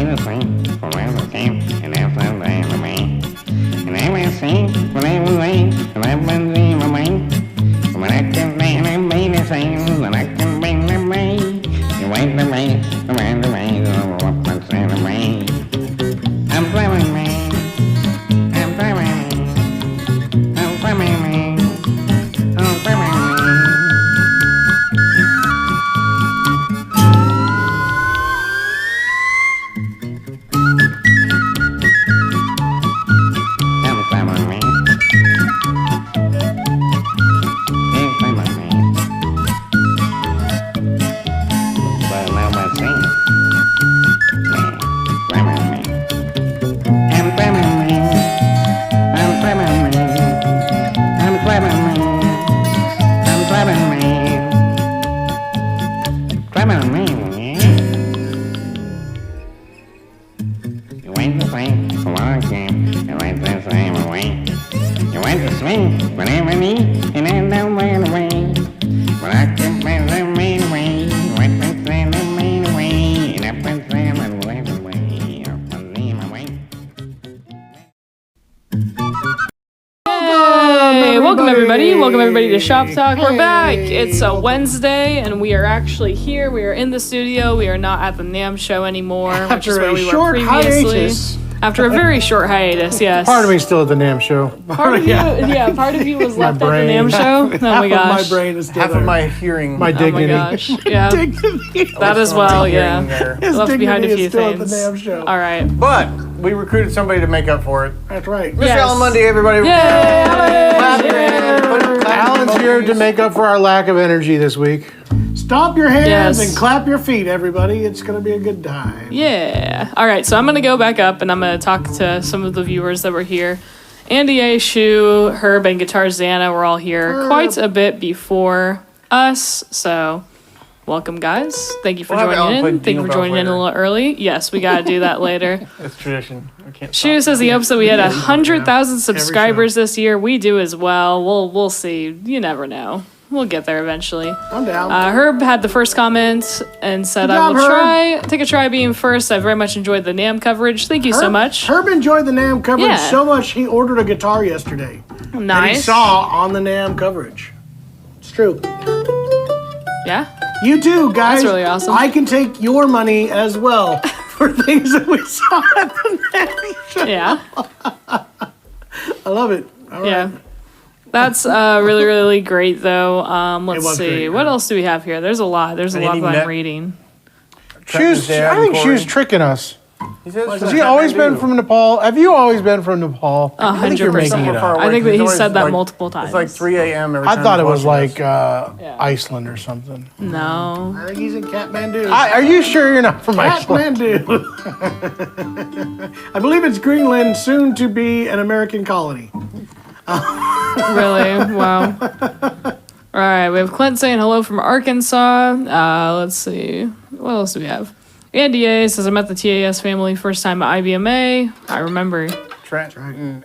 went to sleep forever came, and after they were me. And I went to sleep forever late, and I went to my mind. When I can bring the baby things, and I can bring the baby. You wait the way, the way, the way, the what's in the way. I'm driving me, I'm driving me, I'm driving me, I'm driving me. Welcome everybody to Shop Talk. We're back. It's a Wednesday, and we are actually here. We are in the studio. We are not at the NAMM Show anymore, which is where we were previously. Hiatus. After a very short hiatus, yes. Part of me still at the NAMM Show. Part of you was left at the NAMM Show. Oh my gosh. My brain is still half there. of my hearing. My dignity. Oh my gosh. Yeah. Dignity. That as well, yeah. Left behind a few is still things. At the NAMM Show. All right. But we recruited somebody to make up for it. That's right. Mr. Alan Munde, everybody. Yay! Alan's here to make up for our lack of energy this week. Stomp your hands and clap your feet, everybody. It's going to be a good time. Yeah. All right, so I'm going to go back up, and I'm going to talk to some of the viewers that were here. Andy A., Shu, Herb, and Guitar Xana were all here quite a bit before us, so welcome, guys. Thank you for joining in. Thank you for joining in a little early. Yes, we got to do that later. It's tradition. I can't Shu says he hopes that we had 100,000 subscribers this year. We do as well. We'll see. You never know. We'll get there eventually. I'm down. Herb had the first comment and said, "I will take a try being first. I very much enjoyed the NAMM coverage. Thank you so much." Herb enjoyed the NAMM coverage so much he ordered a guitar yesterday. Nice. That he saw on the NAMM coverage. It's true. Yeah. You too, guys. That's really awesome. I can take your money as well for things that we saw at the NAMM Show. Yeah. I love it. All right. Yeah. That's really, really great, though. Let's see. Great, what else do we have here? There's a lot. There's a lot that I'm reading. I think Shu's tricking us. Has he always been from Nepal? Have you always been from Nepal? 100%. I think that he said that multiple times. It's like 3 a.m. every time. I thought it was like Iceland or something. No. I think he's in Kathmandu. Are you sure you're not from Iceland? Kathmandu. I believe it's Greenland, soon to be an American colony. Really? Wow. All right, we have Clint saying hello from Arkansas. Let's see. What else do we have? Andy A. says, I met the TAS family first time at IBMA. I remember. Trent and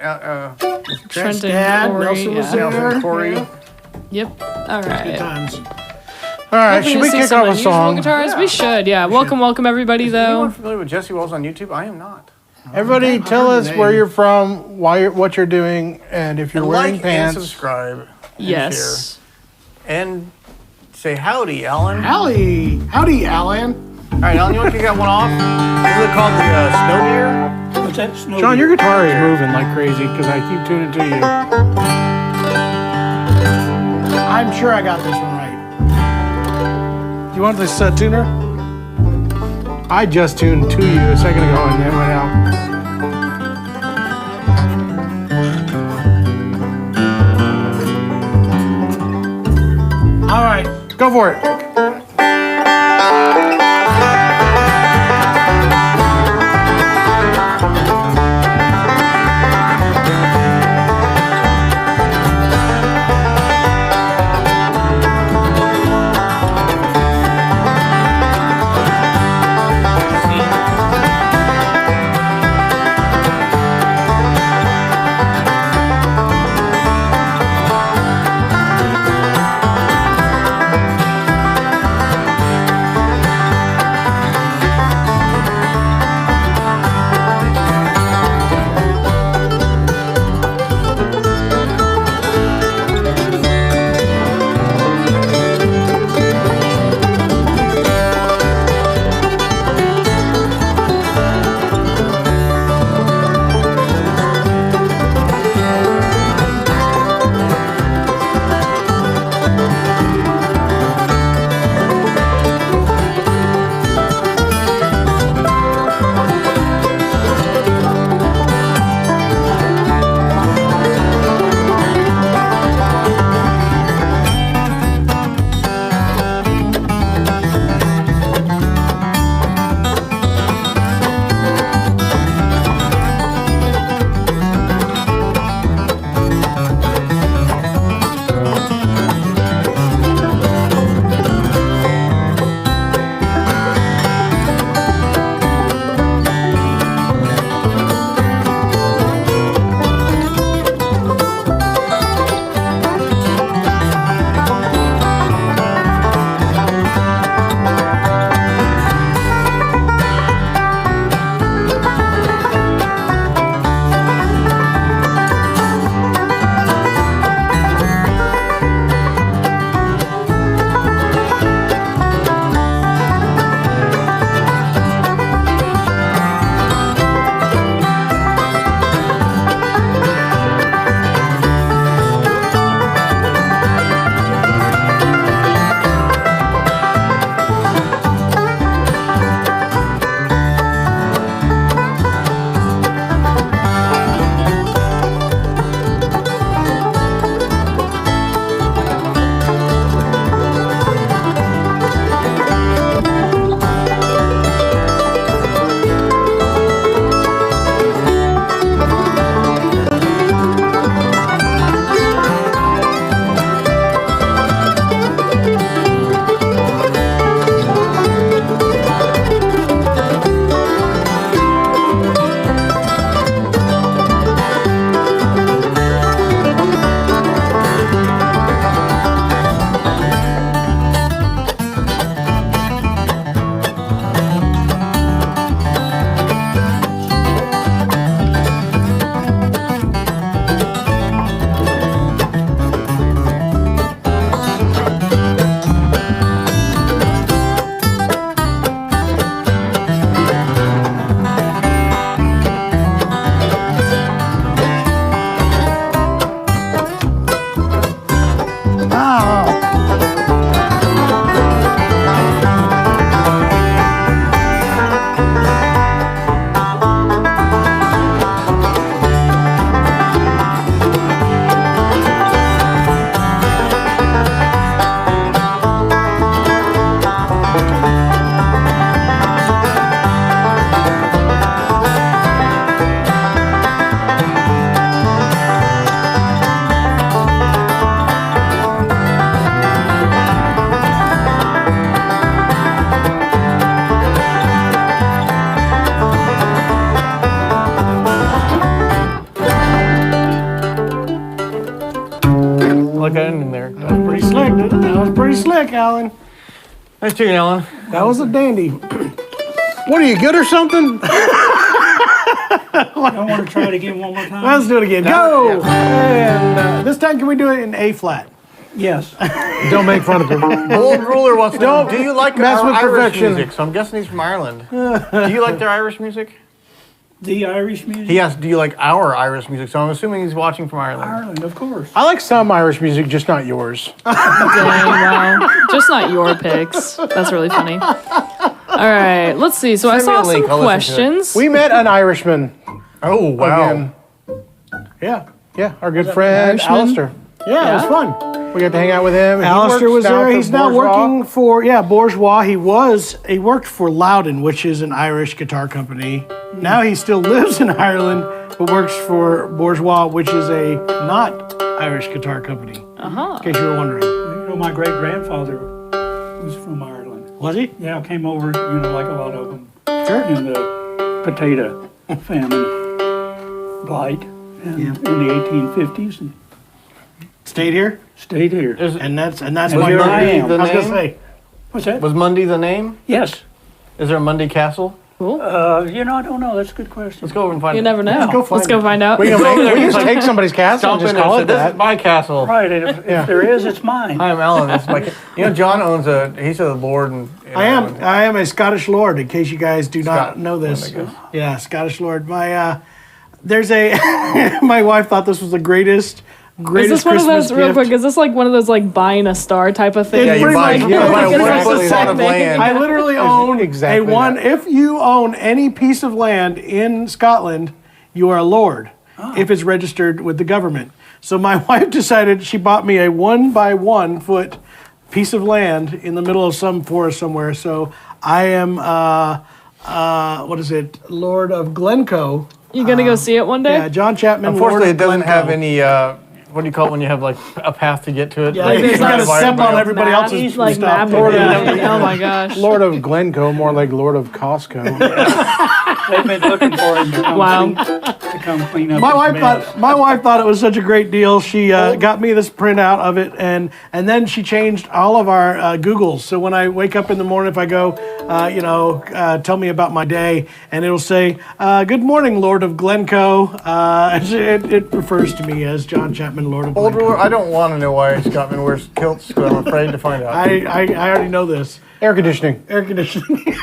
Trent's dad, Corey. Nelson was there. Corey. Yep. All right. Good times. All right, should we kick off a song? Guitars? We should, yeah. Welcome everybody, Is though. anyone familiar with Jesse Wells on YouTube? I am not. Everybody, tell us where you're from, what you're doing, and if you're wearing pants. And subscribe. Yes. And say howdy, Alan. Howdy, Alan. All right, Alan, you want to kick that one off? This is called the Snow Deer. What's that? Snow John, your guitar is moving like crazy because I keep tuning to you. I'm sure I got this one right. Do you want this tuner? I just tuned to you a second ago and then went out. All right, go for it. Alan. Nice to you, Alan. That was a dandy. What are you, good or something? I want to try it again one more time. Let's do it again. Go! And this time, can we do it in A flat? Yes. Don't make fun of him. Old ruler wants to know, do you like mess our with Irish perfection. music? So I'm guessing he's from Ireland. Do you like their Irish music? The Irish music? He asked, do you like our Irish music? So I'm assuming he's watching from Ireland. Ireland, of course. I like some Irish music, just not yours. Dang, wow. Just not your picks. That's really funny. All right, let's see. So I Send me saw a link, some I'll listen to it. questions. We met an Irishman. Oh, wow. Again. Yeah, our good friend Irishman? Alistair. Yeah, it was fun. We got to hang out with him. Alistair was there. He's now Bourgeois. working for Bourgeois. He worked for Loudon, which is an Irish guitar company. Now he still lives in Ireland, but works for Bourgeois, which is a not Irish guitar company. In case you were wondering. You know, my great-grandfather was from Ireland. Was he? Yeah, came over, like a lot of them. Sure. In the potato famine blight in the 1850s and Stayed here, stayed here. and that's And why here you're I am. The I was gonna name? say. What's that? Was Munde the name? Yes. Is there a Munde Castle? I don't know. That's a good question. Let's go over and find You it. never know. Let's go find out. We just take somebody's castle and Stomp just in call there it and say, this is that. my castle. Right, and if there is, it's mine. I'm Alan. This is my John owns he's a lord. In Ireland. I am a Scottish lord. In case you guys do not Scot- know this, oh my gosh. yeah, Scottish lord. There's a my wife thought this was the greatest Is this one of Christmas those, real gift. quick, is this like one of those like buying a star type of thing? Yeah, you It's buy- like, you buy a it's one-foot the plot same of thing. land. I literally own exactly If you own any piece of land in Scotland, you are a lord. If it's registered with the government. So my wife decided she bought me a 1 by 1 foot piece of land in the middle of some forest somewhere. So I am Lord of Glencoe. You gonna go see it one day? Yeah, John Chapman. Unfortunately, Lord it doesn't of have Glencoe. any. What do you call it when you have like a path to get to it? Yeah, Like, you There's gotta like step on map, everybody else's like stuff. map. Lord of- Oh my gosh. Lord of Glencoe, more like Lord of Costco. They've been looking for him to come, Wow. to come clean up My his wife mess. thought it was such a great deal. She got me this printout of it, and then she changed all of our Googles. So when I wake up in the morning, if I go, tell me about my day, and it'll say, "Good morning, Lord of Glencoe." It refers to me as John Chapman, Lord of Old Glencoe. ruler. I don't want to know why Scotland wears kilts because I'm afraid to find out. I already know this. Air conditioning. Air conditioning.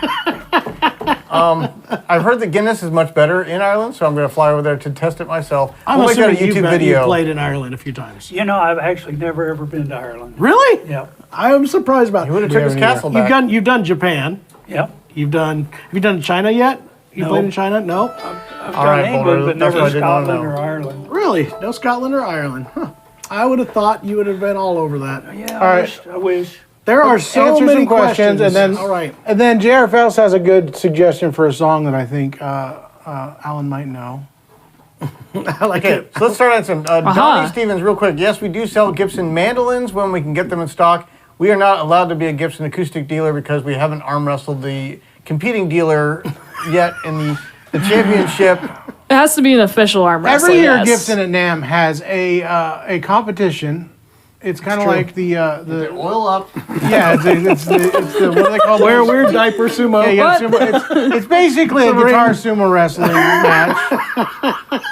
I've heard that Guinness is much better in Ireland, so I'm going to fly over there to test it myself. I'm We'll make that a assuming YouTube you've video. played in Ireland a few times. I've actually never ever been to Ireland. Really? Yeah. I am surprised about He would it. have took his castle back. You've done Japan. Yeah. Have you done China yet? You No. played in China? No. I've All done right, England, Boulder, but that's never what I didn't wanna Scotland know. or Ireland. Really? No Scotland or Ireland? Huh. I would have thought you would have been all over that. Yeah, All right. I wish. There are so Answer many some questions, and then all right. and then J.R. Phelps has a good suggestion for a song that I think Alan might know. I like Okay, it. so let's start on some. Donnie Stevens, real quick. Yes, we do sell Gibson mandolins when we can get them in stock. We are not allowed to be a Gibson acoustic dealer because we haven't arm wrestled the competing dealer yet in the championship. It has to be an official arm wrestle. Every year, yes. Gibson at NAMM has a competition. It's kind of like the Oil up. yeah, it's the what do they call it? Wear a weird diaper sumo. Yeah, you got sumo. It's basically a guitar sumo wrestling match.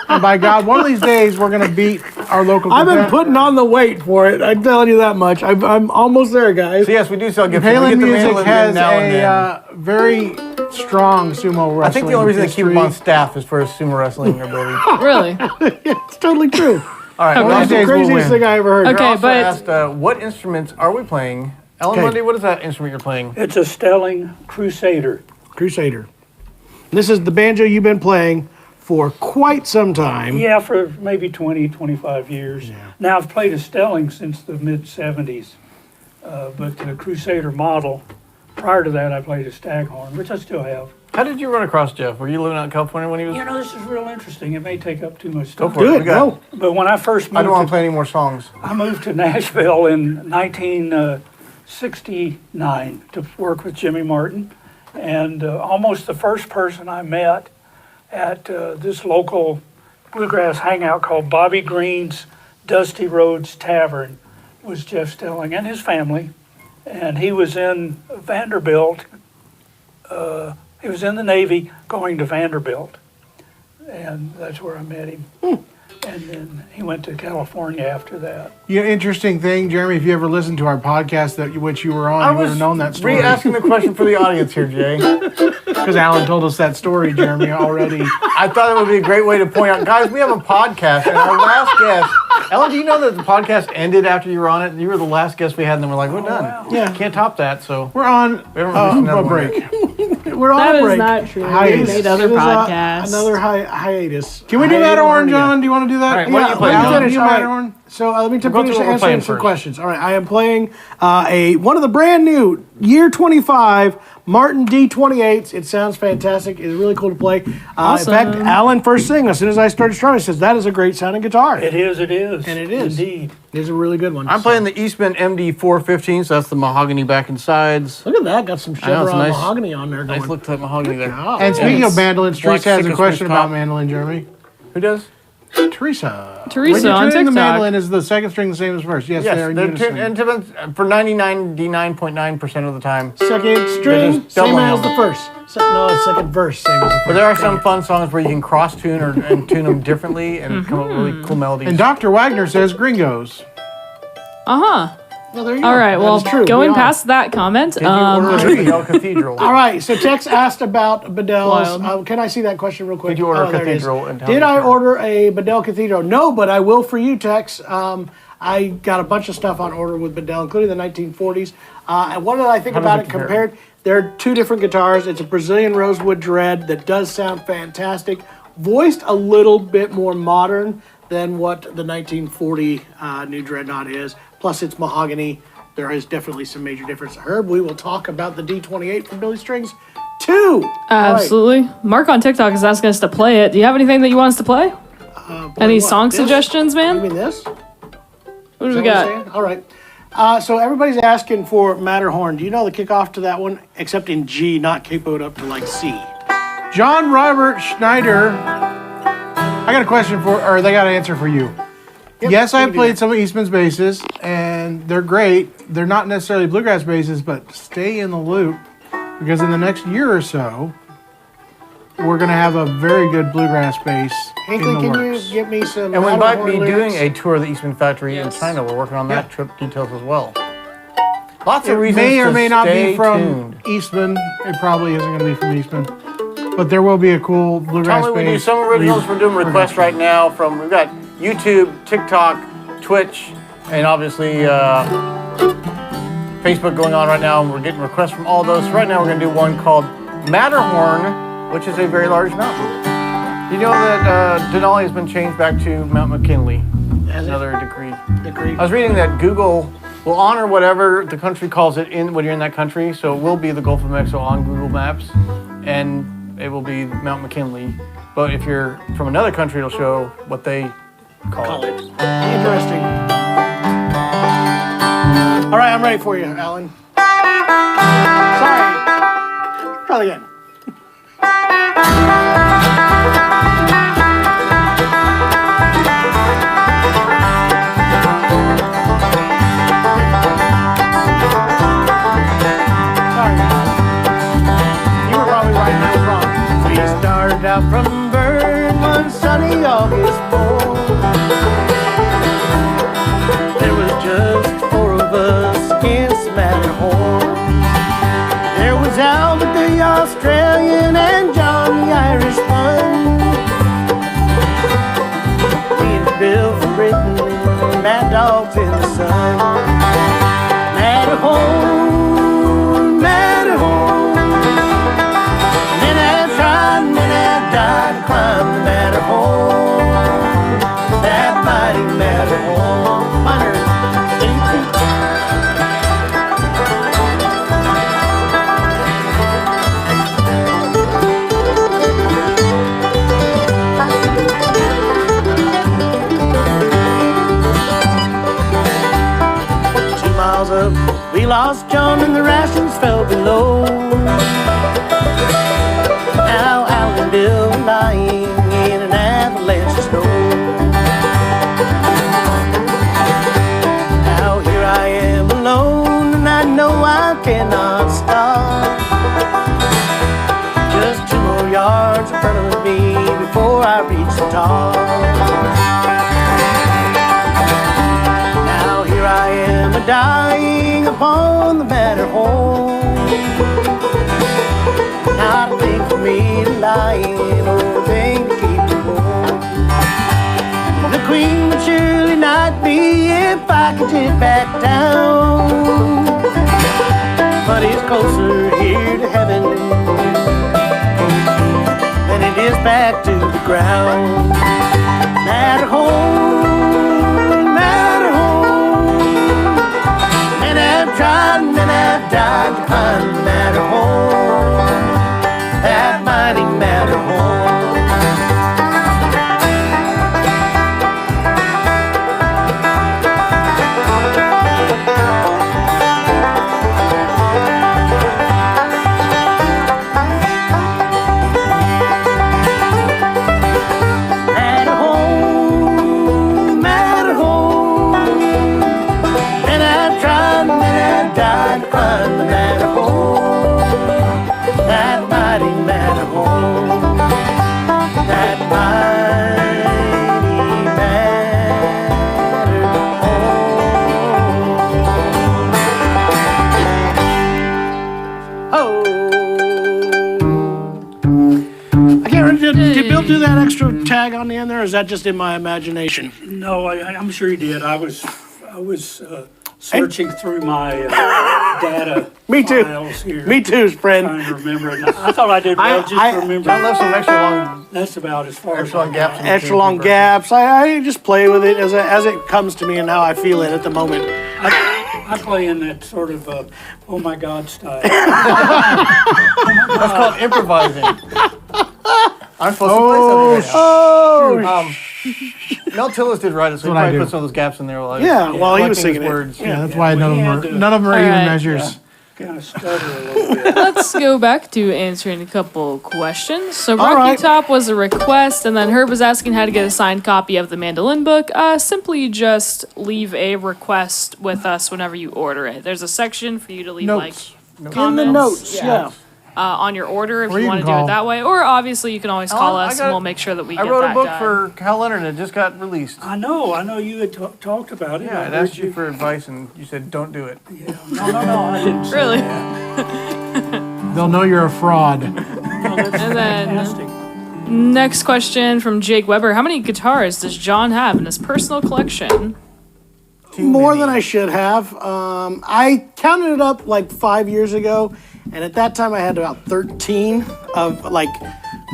And by God, one of these days we're gonna beat our local. I've been competitor. putting on the weight for it. I'm telling you that much. I'm almost there, guys. So yes, we do sell Gibson. We Palin get the Music mandolin has in now and then. a very strong sumo wrestling. I think the only reason they keep him on history. staff is for his sumo wrestling ability. Really? It's totally true. All right. One of That's these the days we'll craziest win. thing I ever heard. Okay, Also but asked, what instruments are we playing? Ellen Okay. Munde, what is that instrument you're playing? It's a Stelling Crusader. Crusader. This is the banjo you've been playing for quite some time. Yeah, for maybe 20, 25 years. Now, I've played a Stelling since the mid-'70s, but the Crusader model, prior to that, I played a Staghorn, which I still have. How did you run across Jeff? Were you living out in California when he was? This is real interesting. It may take up too much Go time. for it. Good. We got- Go. But when I first I don't want moved to play any more songs. I moved to Nashville in 1969 to work with Jimmy Martin. And almost the first person I met at this local bluegrass hangout called Bobby Green's Dusty Roads Tavern was Jeff Stelling and his family. and he was in Vanderbilt. He was in the Navy going to Vanderbilt, and that's where I met him. And then he went to California after that. You know, interesting thing, Jeremy, if you ever listened to our podcast which you were on, you would have known that story. Re-asking the question for the audience here, Jay. Because Alan told us that story, Jeremy, already. I thought it would be a great way to point out, guys, we have a podcast, and our last guest, Ellen, do you know that the podcast ended after you were on it? You were the last guest we had, and then we're like, we're done. Wow. Yeah. Can't top that, so. We're on We haven't released a another break. We're on That a is break. not true. Hiatus. We made other It is podcasts. Another hiatus. Can we do Matterhorn, John? Do you want to do that? All right, what are you playing, let me Alan? finish. You All right. Matterhorn? So let me Go finish through what we're answering playing some first. questions. All right, I am playing one of the brand new year 25 Martin D28s. It sounds fantastic. It's really cool to play. Awesome. In fact, Alan first thing, as soon as I started strumming, says that is a great sounding guitar. It is. And it is. Indeed. It is a really good one. I'm playing the Eastman MD 415, so that's the mahogany back and sides. Look at that. Got some know, it's Chevron nice. mahogany on there going. Nice look to that mahogany there. Oh. And speaking of mandolins, Black Teresa has a Sickle question Smith about top. mandolin, Jeremy. Who does? Teresa. Teresa when you're on tuning the TikTok. mandolin, is the second string the same as first? Yes, they are in they're unison. for 99.9% of the time. Second string, just same doubling as them. the first. Second verse, same as the first. But there are some fun songs where you can cross tune and tune them differently and come up with really cool melodies. And Dr. Wagner says gringos. Uh-huh. Well, there you go. All right, That well, is true. going We are. past that comment, Did you order a Bedell Cathedral? All right, so Tex asked about Bedell's. Wild. Can I see that question real quick? Did you order a there it is. Cathedral and how Did many I times? order a Bedell Cathedral? No, but I will for you, Tex. I got a bunch of stuff on order with Bedell, including the 1940s. And what did I think How does about it it compare? compared? They're two different guitars. It's a Brazilian rosewood dread that does sound fantastic, voiced a little bit more modern than what the 1940 new Dreadnought is. Plus, it's mahogany. There is definitely some major difference. Herb, we will talk about the D28 from Billy Strings too. absolutely. Mark on TikTok is asking us to play it. Do you have anything that you want us to play? Any what? song This? suggestions, You man? mean this? What do Is we that what you're got? saying? All right. So everybody's asking for Matterhorn. Do you know the kickoff to that one? Except in G, not capoed up to like C. John Robert Schneider. I got a question or they got an answer for you. Yep, Yes, we I've can do played that. some of Eastman's basses, and they're great. They're not necessarily bluegrass basses, but stay in the loop, because in the next year or so, we're going to have a very good bluegrass bass in Hinkley, the can works. you get me some And we might Matterhorn be lyrics? doing a tour of the Eastman factory in Yes. China. We're working on that Yeah. trip details as well. Lots It of reasons may or to may not be stay from tuned. Eastman. It probably isn't going to be from Eastman. But there will be a cool bluegrass Tell me we do bass. some originals. We're doing requests right now from, we've got YouTube, TikTok, Twitch, and obviously Facebook going on right now, and we're getting requests from all those. So right now we're going to do one called Matterhorn, which is a very large mountain. You know that Denali has been changed back to Mount McKinley. Has it? Another decree. Agree. I was reading that Google will honor whatever the country calls it in when you're in that country. So it will be the Gulf of Mexico on Google Maps, and it will be Mount McKinley. But if you're from another country, it'll show what they call it. Interesting. All right, I'm ready for you, Alan. Sorry. Try again. Sorry. You were probably right and I was wrong. We started out from Bern one sunny August morning. There was just four of us against Matterhorn. There was Albert the Australian and John the Irishman. Me and Bill from Britain, Mad Dogs in the sun. Matterhorn, Matterhorn. Men have tried and men have died to climb the Matterhorn. That mighty Matterhorn. Minor, stay tuned. Miles up, we lost John and the rations fell below. Now Al and Bill are lying in an avalanche of snow. Now here I am alone, and I know cannot stop. Just 2 more yards in front of me before I reach the top. Now here I am a-dying upon the Matterhorn. Not a thing for me to lie in, or a thing to keep me warm. The Queen would surely not be if I could dip back down. But it's closer here to heaven than it is back to the ground. Matterhorn, Matterhorn. And I've tried and I've died to climb the Matterhorn, that mighty Matterhorn. Did Bill do that extra tag on the end there, or is that just in my imagination? No, I'm sure he did. I was searching through my data Me too. files here. Me too, friend. Trying to remember it. I thought I did well just to remember. John left some extra long, That's about as far as extra long I gaps. got. in the Extra long paper. gaps. I just play with it as it comes to me and how I feel it at the moment. I play in that sort of oh my God style. That's called improvising. I'm supposed to play something. Oh, Mel Tillis did write it, so he what I probably do. put some of those gaps in there while yeah. Well, he was collecting his singing it. words. Yeah, that's why none of them had are, to- none of them are All even right. measures. Kind of stutter a little bit. Let's go back to answering a couple questions. So All Rocky right. Top was a request, and then Herb was asking how to get a signed copy of the Mandolin book. Simply just leave a request with us whenever you order it. There's a section for you to leave Notes. like In the comments notes, yeah. on your order if Or you you want to can do it call. that way. Or obviously you can always call I us got- and we'll make sure that we I get wrote that a book done. for Cal Leonard, and it just got released. I know you had talked about it. Yeah, I I'd heard asked you for advice, and you said, don't do it. Yeah. No, I didn't say Really? that. They'll know you're a fraud. No, that's And then- fantastic. Next question from Jake Weber. How many guitars does John have in his personal collection? More than I should have. I counted it up like 5 years ago, and at that time I had about 13 of like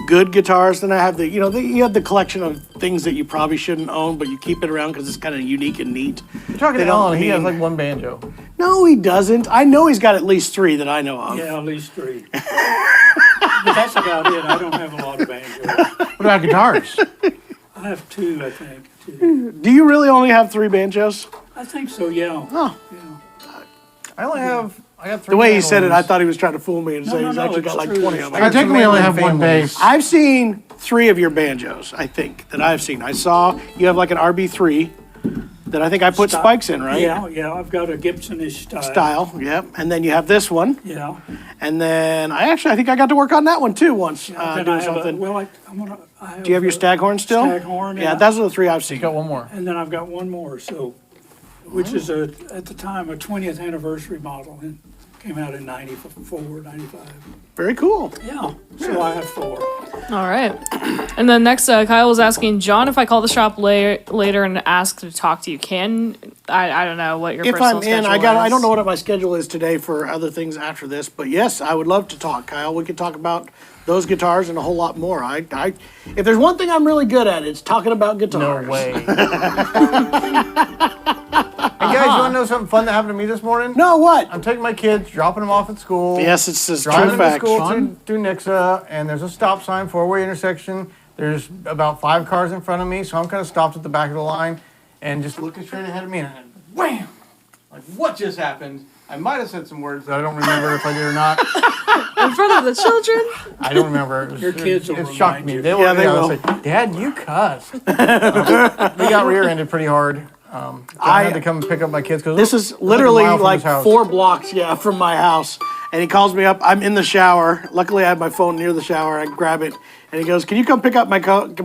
good guitars. Then I have you have the collection of things that you probably shouldn't own, but you keep it around because it's kind of unique and neat. You're talking They to don't Alan, he has mean- like one banjo. No, he doesn't. I know he's got at least 3 that I know of. Yeah, at least 3. But that's about it. I don't have a lot of banjos. What about guitars? I have 2, I think. 2. Do you really only have 3 banjos? I think so. Yeah. Oh. I got 3 The way he said it, I mandolins. thought he was trying to fool me and say he's no, actually it's got like true. 20 of I them. technically only have one families. bass. I've seen 3 of your banjos, I think, that I've seen. I saw you have like an RB3 that I think I put spikes in, right? Yeah. I've got a Gibson-ish style. Style, yep. And then you have this one. Yeah. And then I think I got to work on that one too once. Then Doing I have something. Do you have your Staghorn still? Staghorn, Yeah, yeah. those are the 3 I've seen. Got one more. And then I've got one more, which is at the time a 20th anniversary model, and came out in 94, 95. Very cool. Yeah. So I have 4. All right. And then next, Kyle was asking, John, if I call the shop later and ask to talk to you, I don't know what your If personal I'm schedule in, is. I don't know what my schedule is today for other things after this, but yes, I would love to talk, Kyle. We could talk about those guitars and a whole lot more. If there's one thing I'm really good at, it's talking about No guitars. way. Hey guys, you want to know something fun that happened to me this morning? No, what? I'm taking my kids, dropping them off at school. Yes, it's a Driving true them to fact. school through Nixa, and there's a stop sign, 4-way intersection. There's about 5 cars in front of me, so I'm kind of stopped at the back of the line and just looking straight ahead of me, and then wham! Like, what just happened? I might have said some words that I don't remember if I did or not. In front of the children? I don't remember. It was, Your kids will it shocked remind me. you. They were, Yeah, they will. I was like, Dad, you cussed. We got rear-ended pretty hard. I had to come pick up my kids because This is literally like 4 blocks, from my house. And he calls me up. I'm in the shower. Luckily, I have my phone near the shower. I grab it, and he goes, "Can you come pick up my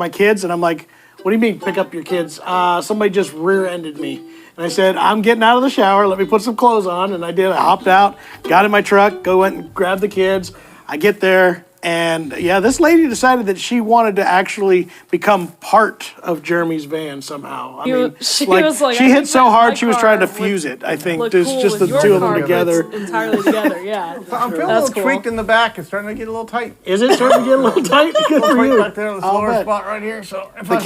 kids?" And I'm like, "What do you mean, pick up your kids? Somebody just rear-ended me." And I said, "I'm getting out of the shower. Let me put some clothes on." And I did. I hopped out, got in my truck, went and grabbed the kids. I get there. And this lady decided that she wanted to actually become part of Jeremy's van somehow. She she hit so hard she was trying to fuse it. I think there's just the two of them together. Entirely together, yeah. I'm feeling a little tweaked in the back. It's starting to get a little tight. Is it starting to get a little tight? Good for you. Back there, the lower spot right here. So if The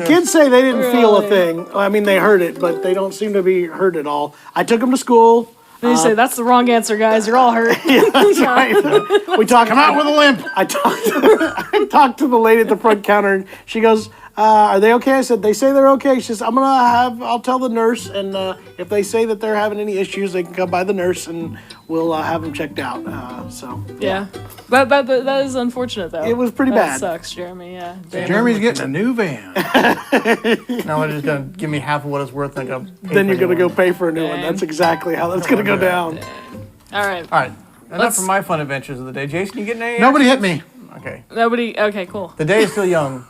kids say they didn't feel a thing. I mean, they heard it, but they don't seem to be hurt at all. I took them to school. And you say, that's the wrong answer, guys. You're all hurt. That's right. We talked. Come out with a limp. I talked to the lady at the front counter, and she goes, "Are they okay?" I said, "They say they're okay." She says, I'll tell the nurse, and if they say that they're having any issues, they can come by the nurse, and we'll have them checked out." Yeah. That is unfortunate, though. It was pretty bad. That sucks, Jeremy, yeah. Jeremy's getting a new van. Now they're just going to give me half of what it's worth. Then you're going to go pay for a new one. That's exactly how that's going to go down. All right. Enough for my fun adventures of the day. Jason, you getting any? Nobody hit me. Okay. Okay, cool. The day is still young.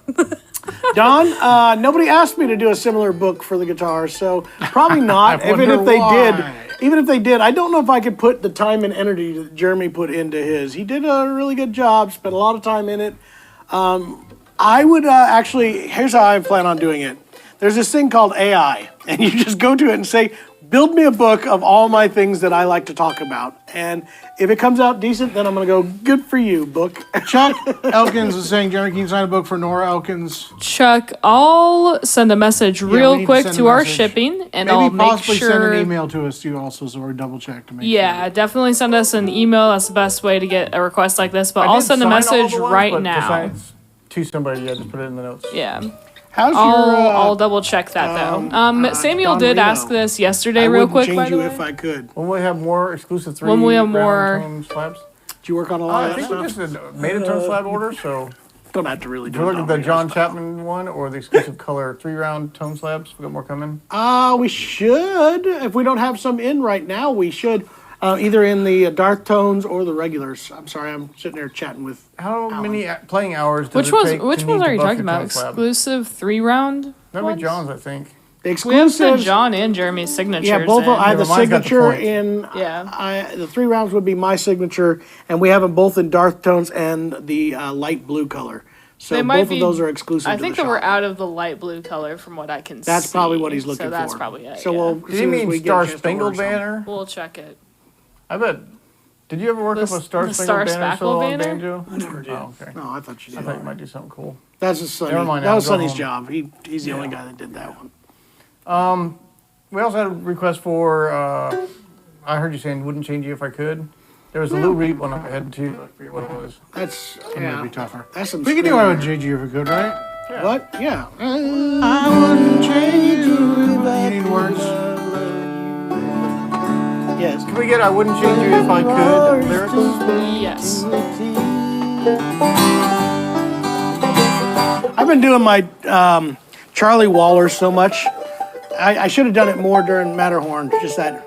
Don, nobody asked me to do a similar book for the guitar, so probably not. Even if they did, I don't know if I could put the time and energy that Jeremy put into his. He did a really good job, spent a lot of time in it. I would here's how I plan on doing it. There's this thing called AI, and you just go to it and say, build me a book of all my things that I like to talk about. And if it comes out decent, then I'm going to go, good for you, book. Chuck Elkins is saying, Jeremy, can you sign a book for Nora Elkins? Chuck, I'll send a message real quick to our shipping, and I'll make possibly sure. Send an email to us too, also, so we're double check to make sure. Yeah, definitely send us an email. That's the best way to get a request like this. But I'll send a message right now. To somebody, just put it in the notes. Yeah. I'll double check that though. Samuel did ask this yesterday, real quick. I would change by you the way. if I could. When we have more exclusive When we have more slabs. Did you work on a lot I of think that we stuff? just made a tone slab order, so Don't have to really do we're it. looking at the John Chapman one or the exclusive color 3-round tone slabs. We got more coming. We should. If we don't have some in right now, we should. Either in the dark tones or the regulars. I'm sorry, I'm sitting there chatting with. How many playing hours does which it ones? take Which to ones need are to you buff talking your about? tone slab? Exclusive 3-round. That'd ones? be John's, I think. The We have said exclusives. John and Jeremy's signatures. Yeah, both. I have the Mine's got the signature point. in. Yeah. The 3 rounds would be my signature, and we have them both in dark tones and the light blue color. So They might both be- of those are exclusive. I to think the that we're shop. out of the light blue color from what I can see. That's probably what he's looking So that's for. probably it. So yeah. we'll. Do you mean Star Spangled Banner? We'll check it. I bet. Did you ever work up a Star the Spangled Star Banner solo on Spangled banjo? I never did. Oh, okay. No, I thought you I did. thought you might do something cool. That's just Sonny. Never mind, That I'll was go Sonny's home. job. He's the only guy that did that one. We also had a request for, I heard you saying wouldn't change you if I could. There was a Lou Reed one up ahead too. I forget what it was. That's It'd be tougher. That's some. We could do I would change you if we could, right? What? Yeah. I wouldn't change you. You need words. Yes. Can we get I wouldn't change you if I could lyrics? Yes. I've been doing my Charlie Waller so much. I should have done it more during Matterhorn. Just that.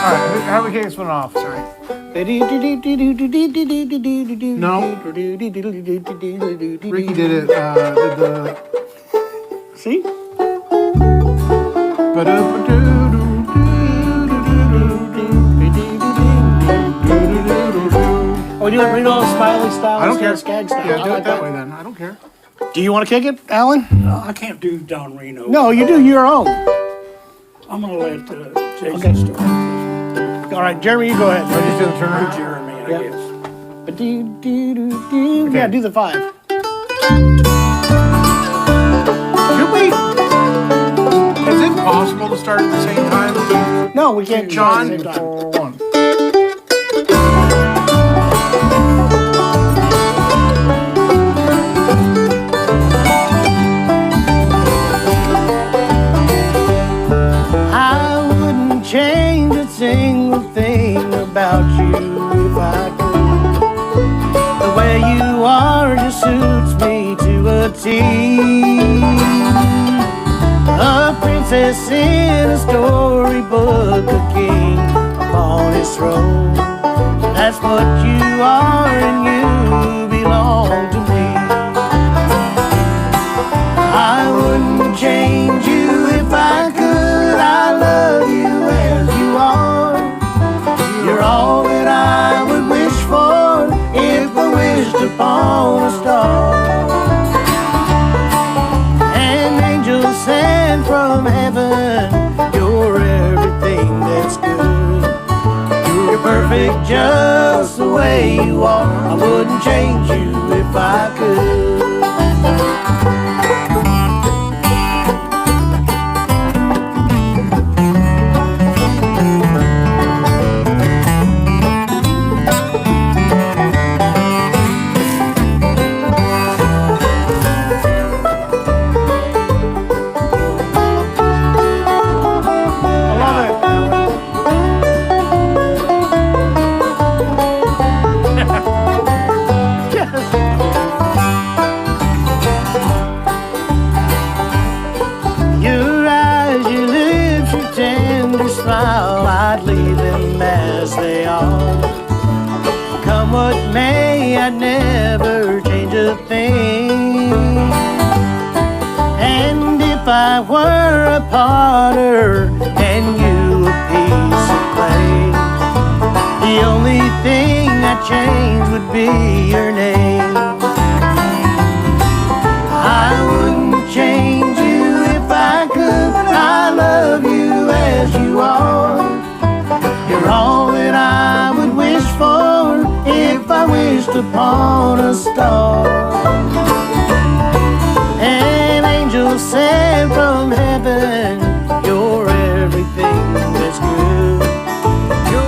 All right, how do we kick this one off? Sorry. No. Ricky did it. Did the. See? Oh, we do it Reno Smiley style. I don't care. Skag style. Yeah, do I it like that way then. I don't care. Do you want to kick it, Alan? I can't do Don Reno. No, you do your own. I'm going to let Jason start. All right, Jeremy, you go ahead. Are you still turn Jeremy, I Yeah. guess. Yeah, do the 5. Should we? Is it possible to start at the same time? No, we can't. John? At the same time. 4-1. I wouldn't change a single thing about you if I could. The way you are just suits see a princess in a storybook, a king upon his throne. That's what you are, and you belong to me. I wouldn't change you if I could. I love you as you are. You're all that I would wish for if I wished upon a star. An angel sent from heaven, you're everything that's good. You're perfect just the way you are. I wouldn't change you if I could. I'd leave them as they are. Come what may, I'd never change a thing. And if I were a potter and you a piece of clay, the only thing I'd change would be your name. I wouldn't change you if I could. I love you as you are. You're all that I would wish for if I wished upon a star. An angel sent from heaven, you're everything that's good.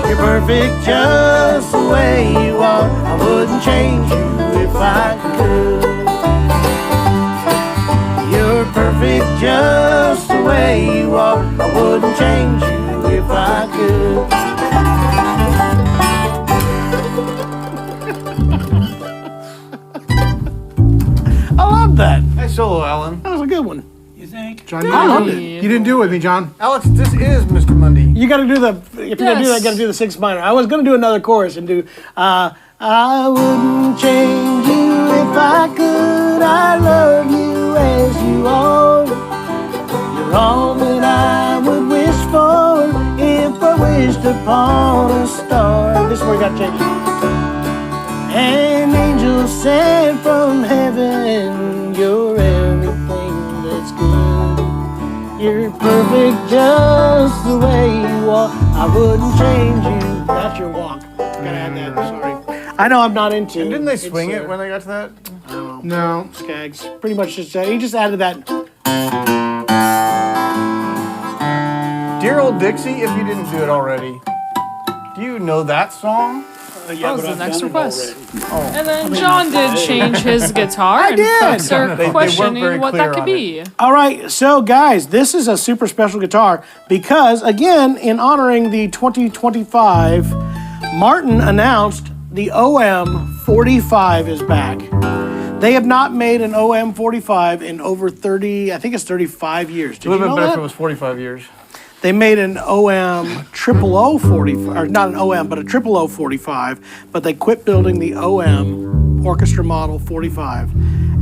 You're perfect just the way you are. I wouldn't change you if I could. You're perfect just the way you are. I wouldn't change you if I could. I love that. Nice solo, Alan. That was a good one. You think? John, you didn't do it with me, John. Alex, this is Mr. Munde. You got to do the. If you're gonna do that, you got to do the 6 minor. I was gonna do another chorus and do. I wouldn't change you if I could. I love you as you are. You're all that I would wish for if I wished upon a star. This is where you got to change it. An angel sent from heaven, you're everything that's good. You're perfect just the way you are. I wouldn't change you. That's your walk. Gotta add that. Sorry. I know I'm not into. And didn't they swing it when they got to that? I don't No. know. Skags. Pretty much just he just added that. Dear Old Dixie, if you didn't do it already, do you know that song? Yeah, That was but the I've next done it request. already. And then John did change his guitar, and did. folks are They weren't very questioning what clear that could on be. All right, so guys, this is a super special guitar because, again, in honoring the 2025, Martin announced the OM 45 is back. They have not made an OM 45 in over 30, I think it's 35 years. Did It would you have know been better if that? it was 45 years. They made an OM 000 45, or not an OM, but a 000 45, but they quit building the OM Orchestra Model 45.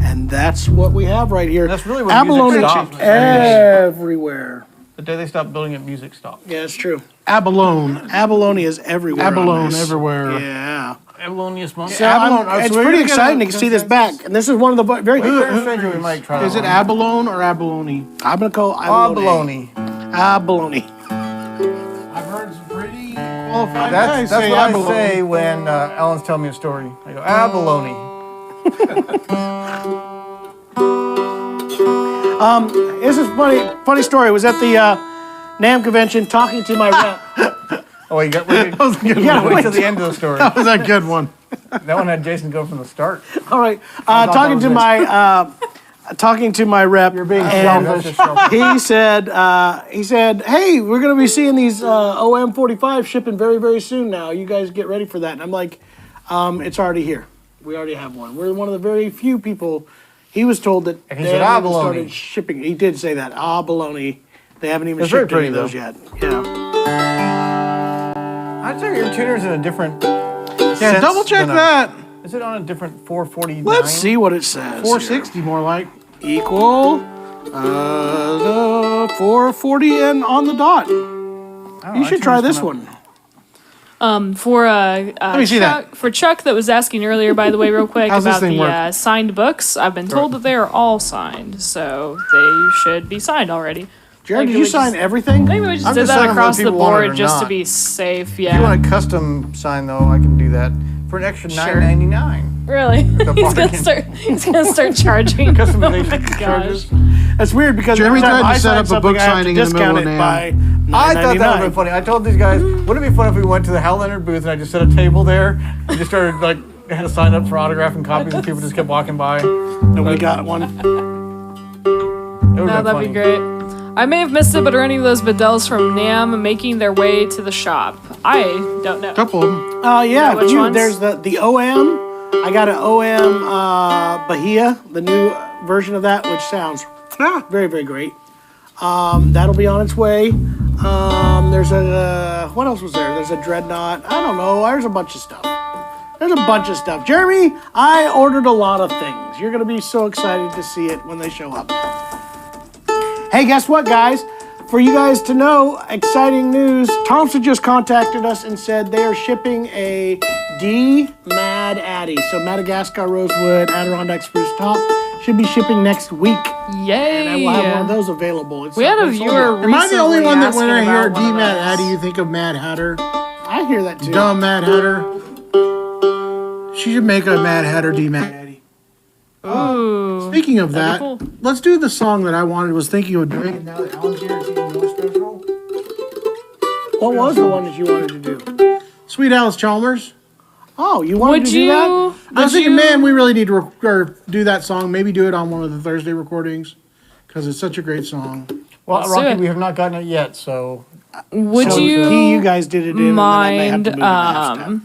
And that's what we have right here. That's really where Abalone music stopped. everywhere. The day they stopped building it, music stopped. Yeah, it's true. Abalone. Abalone is everywhere. on Abalone this. everywhere. Yeah. Abalonius monk. So Abalone. it's So we're pretty gonna get exciting a to see this back. And this is one of the very. Very stranger we might try. Is it abalone or abalone? I'm gonna call Abalone. Abalone. I've heard some pretty qualified That's guys say what I abalone. say when Alan's telling me a story. I go, abalone. This is funny story. I was at the NAMM convention talking to my rep. Oh, you got wait, That was a good Yeah, one. wait till the end of the story. That was a good one. That one had Jason go from the start. All right, that talking to was my talking to my rep. You're being and selfish. he said, hey, we're gonna be seeing these OM 45 shipping very, very soon now. You guys get ready for that. And I'm like, it's already here. We already have one. We're one of the very few people He was told that And he they said, haven't even "Ah, started baloney." shipping. He did say that. Ah, baloney. They haven't even It's very shipped any of pretty, those yet. Yeah. I'd say your tuner's in a different. Yeah, sense double check than that. Is it on a different 449? Let's see what it says. 460 more like. Equal the 440 and on the dot. You should try this one. For me see Chuck, for Chuck that was asking earlier, by the way, real quick How's this about thing the work? signed books. I've been told that they are all signed, so they should be signed already. Jared, Maybe did you we sign just- everything? Maybe we just I'm did just that signing whether across the people want it board or just to not. be safe. If you Yeah. want a custom sign though, I can do that for an extra $9.99. Really? He's gonna start charging. Customization charges. That's weird because Jeremy every time tried to I set sign up a something, book I have to signing in the discount middle it of by I thought that would $9.99. have been funny. I told these guys, wouldn't it be fun if we went to the Hal Leonard booth and I just set a table there and just started like had to sign up for autographing copies and people just kept walking by. Nobody got one. It No, that'd be great. I may have missed it, but are any of those Bedels from NAMM making their way to the shop? I don't know. Couple of them. Yeah, which ones? there's the OM. I got an OM Bahia, the new version of that, which sounds very, very great. That'll be on its way. There's a, what else was there? There's a Dreadnought. I don't know. There's a bunch of stuff. There's a bunch of stuff. Jeremy, I ordered a lot of things. You're going to be so excited to see it when they show up. Hey, guess what, guys? For you guys to know, exciting news. Thompson just contacted us and said they are shipping a D Mad Addy. So Madagascar Rosewood, Adirondack Spruce Top should be shipping next week. Yay! And we'll have one of those available. We had a viewer Am I the only one that when I recently hear asking about D one Mad of Addy, those. you think of Mad Hatter? I hear that too. Dumb Mad Hatter. She should make a Mad Hatter D Mad Addy. Ooh. Speaking of that, That'd be let's do the song that I wanted. Was thinking of doing it now that Alan's here. It's even more special. What was the one that you wanted to do? Sweet Alice Chalmers. Oh, you wanted Would to do you? that? I was thinking, man, we really need to do that song. Maybe do it on one of the Thursday recordings because it's such a great song. Well, Let's do Rocky, it. we have not gotten it yet, so Would So you you guys did it in, and then I may have mind to move it half step.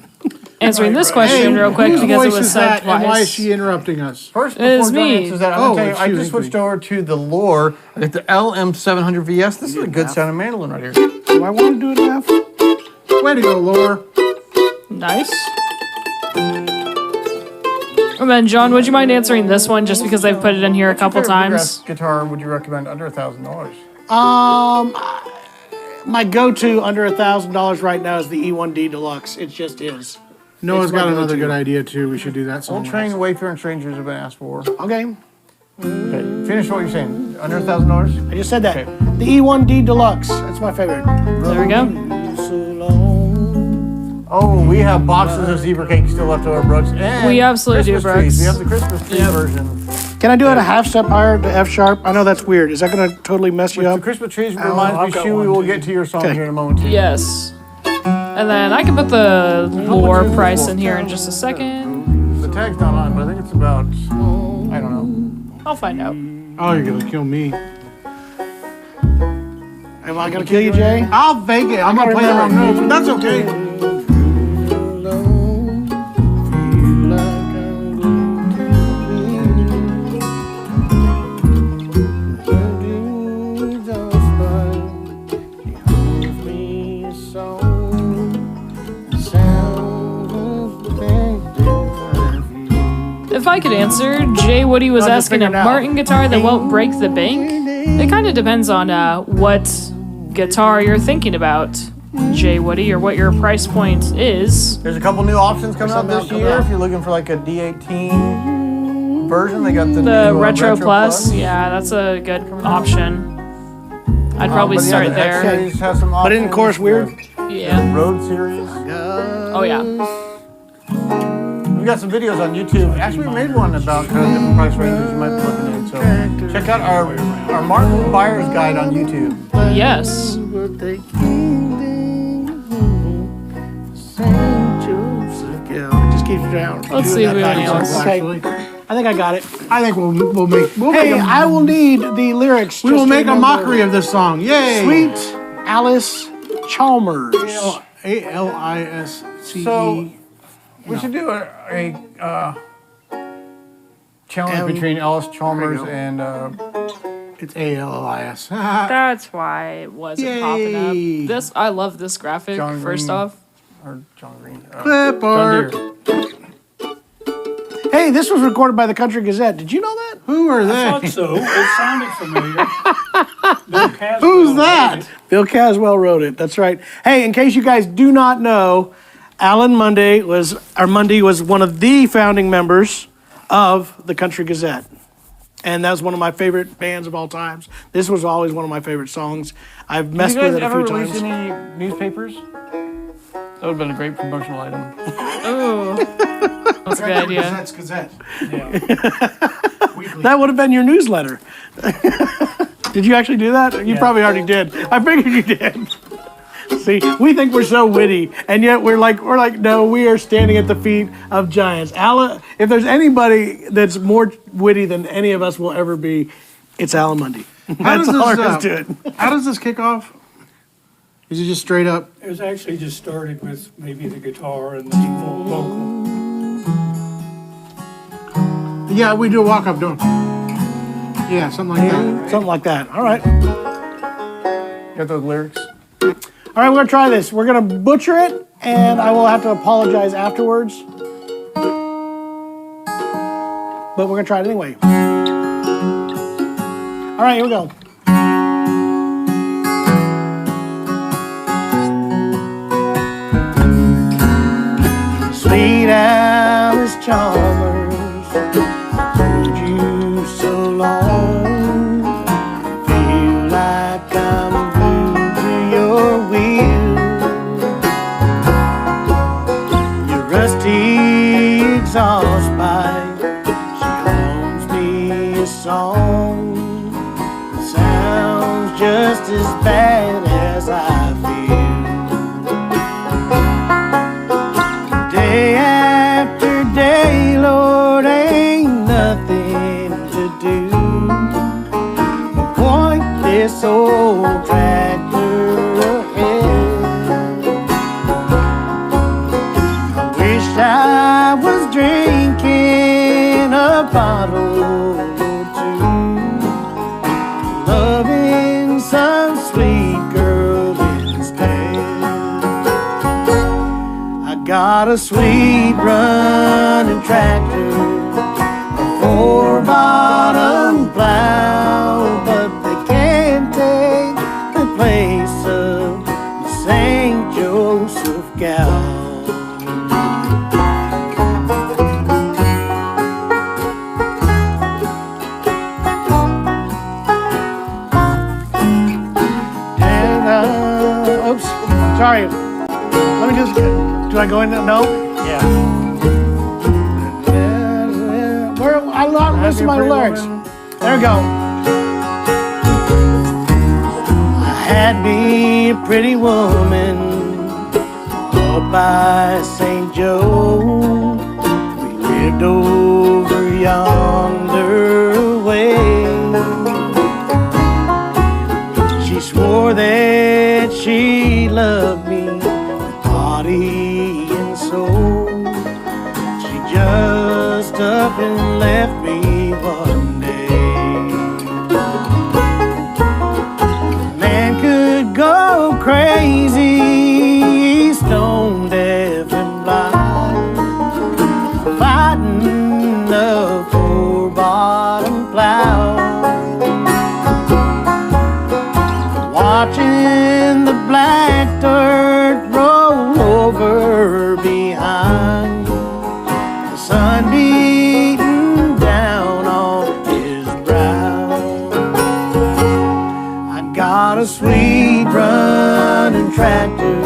answering this question real quick whose because it voice was is said that, and why is twice? she interrupting us? first, It is before John me. answers that, I'm Oh, gonna tell you, I excuse just me. switched over to the Lore. I got the LM700 VS. This is a good sounding mandolin right here. Do I want to do it half? Way to go, Laura. Nice. And then, John, would you mind answering this one just because they've put it in here a couple Bluegrass times? guitar would you recommend under $1,000? My go-to under $1,000 right now is the E1D Deluxe. It just is. Noah's It's my got another go-to. good idea too. We should do that song. Old Train, Wayfaring Strangers have been asked for. Okay, Okay, finish what you're saying. Under $1,000? I just said that. Okay. The E1D Deluxe. That's my favorite. There we go. So long. Oh, we have boxes of zebra cake still left over, Brooks. And We absolutely do, Christmas trees. Brooks. We have the Christmas tree version. Can I do it a half step higher to F sharp? I know that's weird. Is that going to totally mess you The up? Christmas trees I've reminds me, got Shu, we one will too. get to your song Okay. here in a moment too. Yes. And then I can put the lore price in here in just a second. The tag's not on, but I think it's about, I don't know. I'll find out. Oh, you're gonna kill me. Am I going to kill you, Jay? I'll fake it. I'm gonna play the wrong notes, but that's okay. If I could answer, Jay Woody was I'll just asking a figure it out. Martin guitar that won't break the bank. It kind of depends on what guitar you're thinking about, Jay Woody, or what your price point is. There's a couple new options coming out this something year. out. If you're looking for like a D18 version, they got the, The new, Retro Plus, yeah, that's a good option. I'd probably But yeah, start the X there. series has some But isn't options. chorus weird? Yeah. The Road series. Oh yeah. We got some videos on YouTube. Actually, we made one about kind of different price ranges you might be looking at. So check out our Martin Buyer's Guide on YouTube. Yes. Yeah, just keep it down. Let's Do see that if we back have and any forth. else. Okay. I think I got it. I think we'll make Hey, I will need the lyrics. we just will to make a remember. mockery of this song. Yay! Sweet Alice Chalmers. ALISCE. So we should do a challenge between Alice Chalmers There you and It's ALLIS. That's why it wasn't popping Yay. up. I love this graphic. John First Green. off, or John Green. Clipboard. John Deere. Hey, this was recorded by the Country Gazette. Did you know that? Who are I they? thought so. It sounded familiar. Bill Caswell Who's wrote that? it. Bill Caswell wrote it. That's right. Hey, in case you guys do not know, Alan Munde was one of the founding members of the Country Gazette. And that was one of my favorite bands of all times. This was always one of my favorite songs. I've Did messed you with guys it a ever few release times. any newspapers? That would have been a great promotional item. ooh, that's a good idea. Gazette's Gazette. Yeah. That would have been your newsletter. Did you actually do that? You Yeah. probably already did. I figured you did. See, we think we're so witty, and yet we're like, no, we are standing at the feet of giants. Alan, if there's anybody that's more witty than any of us will ever be, it's Alan Munde. That's does all this, there is to it. How does this kick off? Is it just straight up? It was actually just started with maybe the guitar and the vocal. Yeah, we do a walk up, don't we? Yeah, something like that. Something like that. All right. Got those lyrics? All right, we're going to try this. We're going to butcher it, and I will have to apologize afterwards. But we're going to try it anyway. All right, here we go. Sweet Alice Chalmers, told you so long. Feel like I'm glued to your wheel. Your rusty exhaust pipe, she loans me a song. It sounds just as bad as I feel. Day after day, Lord, ain't nothing to do but point this old tractor ahead. I wish I was drinking a bottle or two, loving some sweet girl instead. Got a sweet running tractor, a 4-bottom plow, but they can't take the place of the St. Joseph gal. And, oops, sorry. Let me just. Do I go into no? Yeah. Where I lost my lyrics. There we go. I had me a pretty woman up by St. Joe. We lived over yonder way. She swore that she loved me, body and soul. She just up and left me one day. Man could go crazy, stone deaf and blind, fighting the 4-bottom plow, watching the black dirt roll over behind, the sun beating down on his brow. I got a sweet running tractor,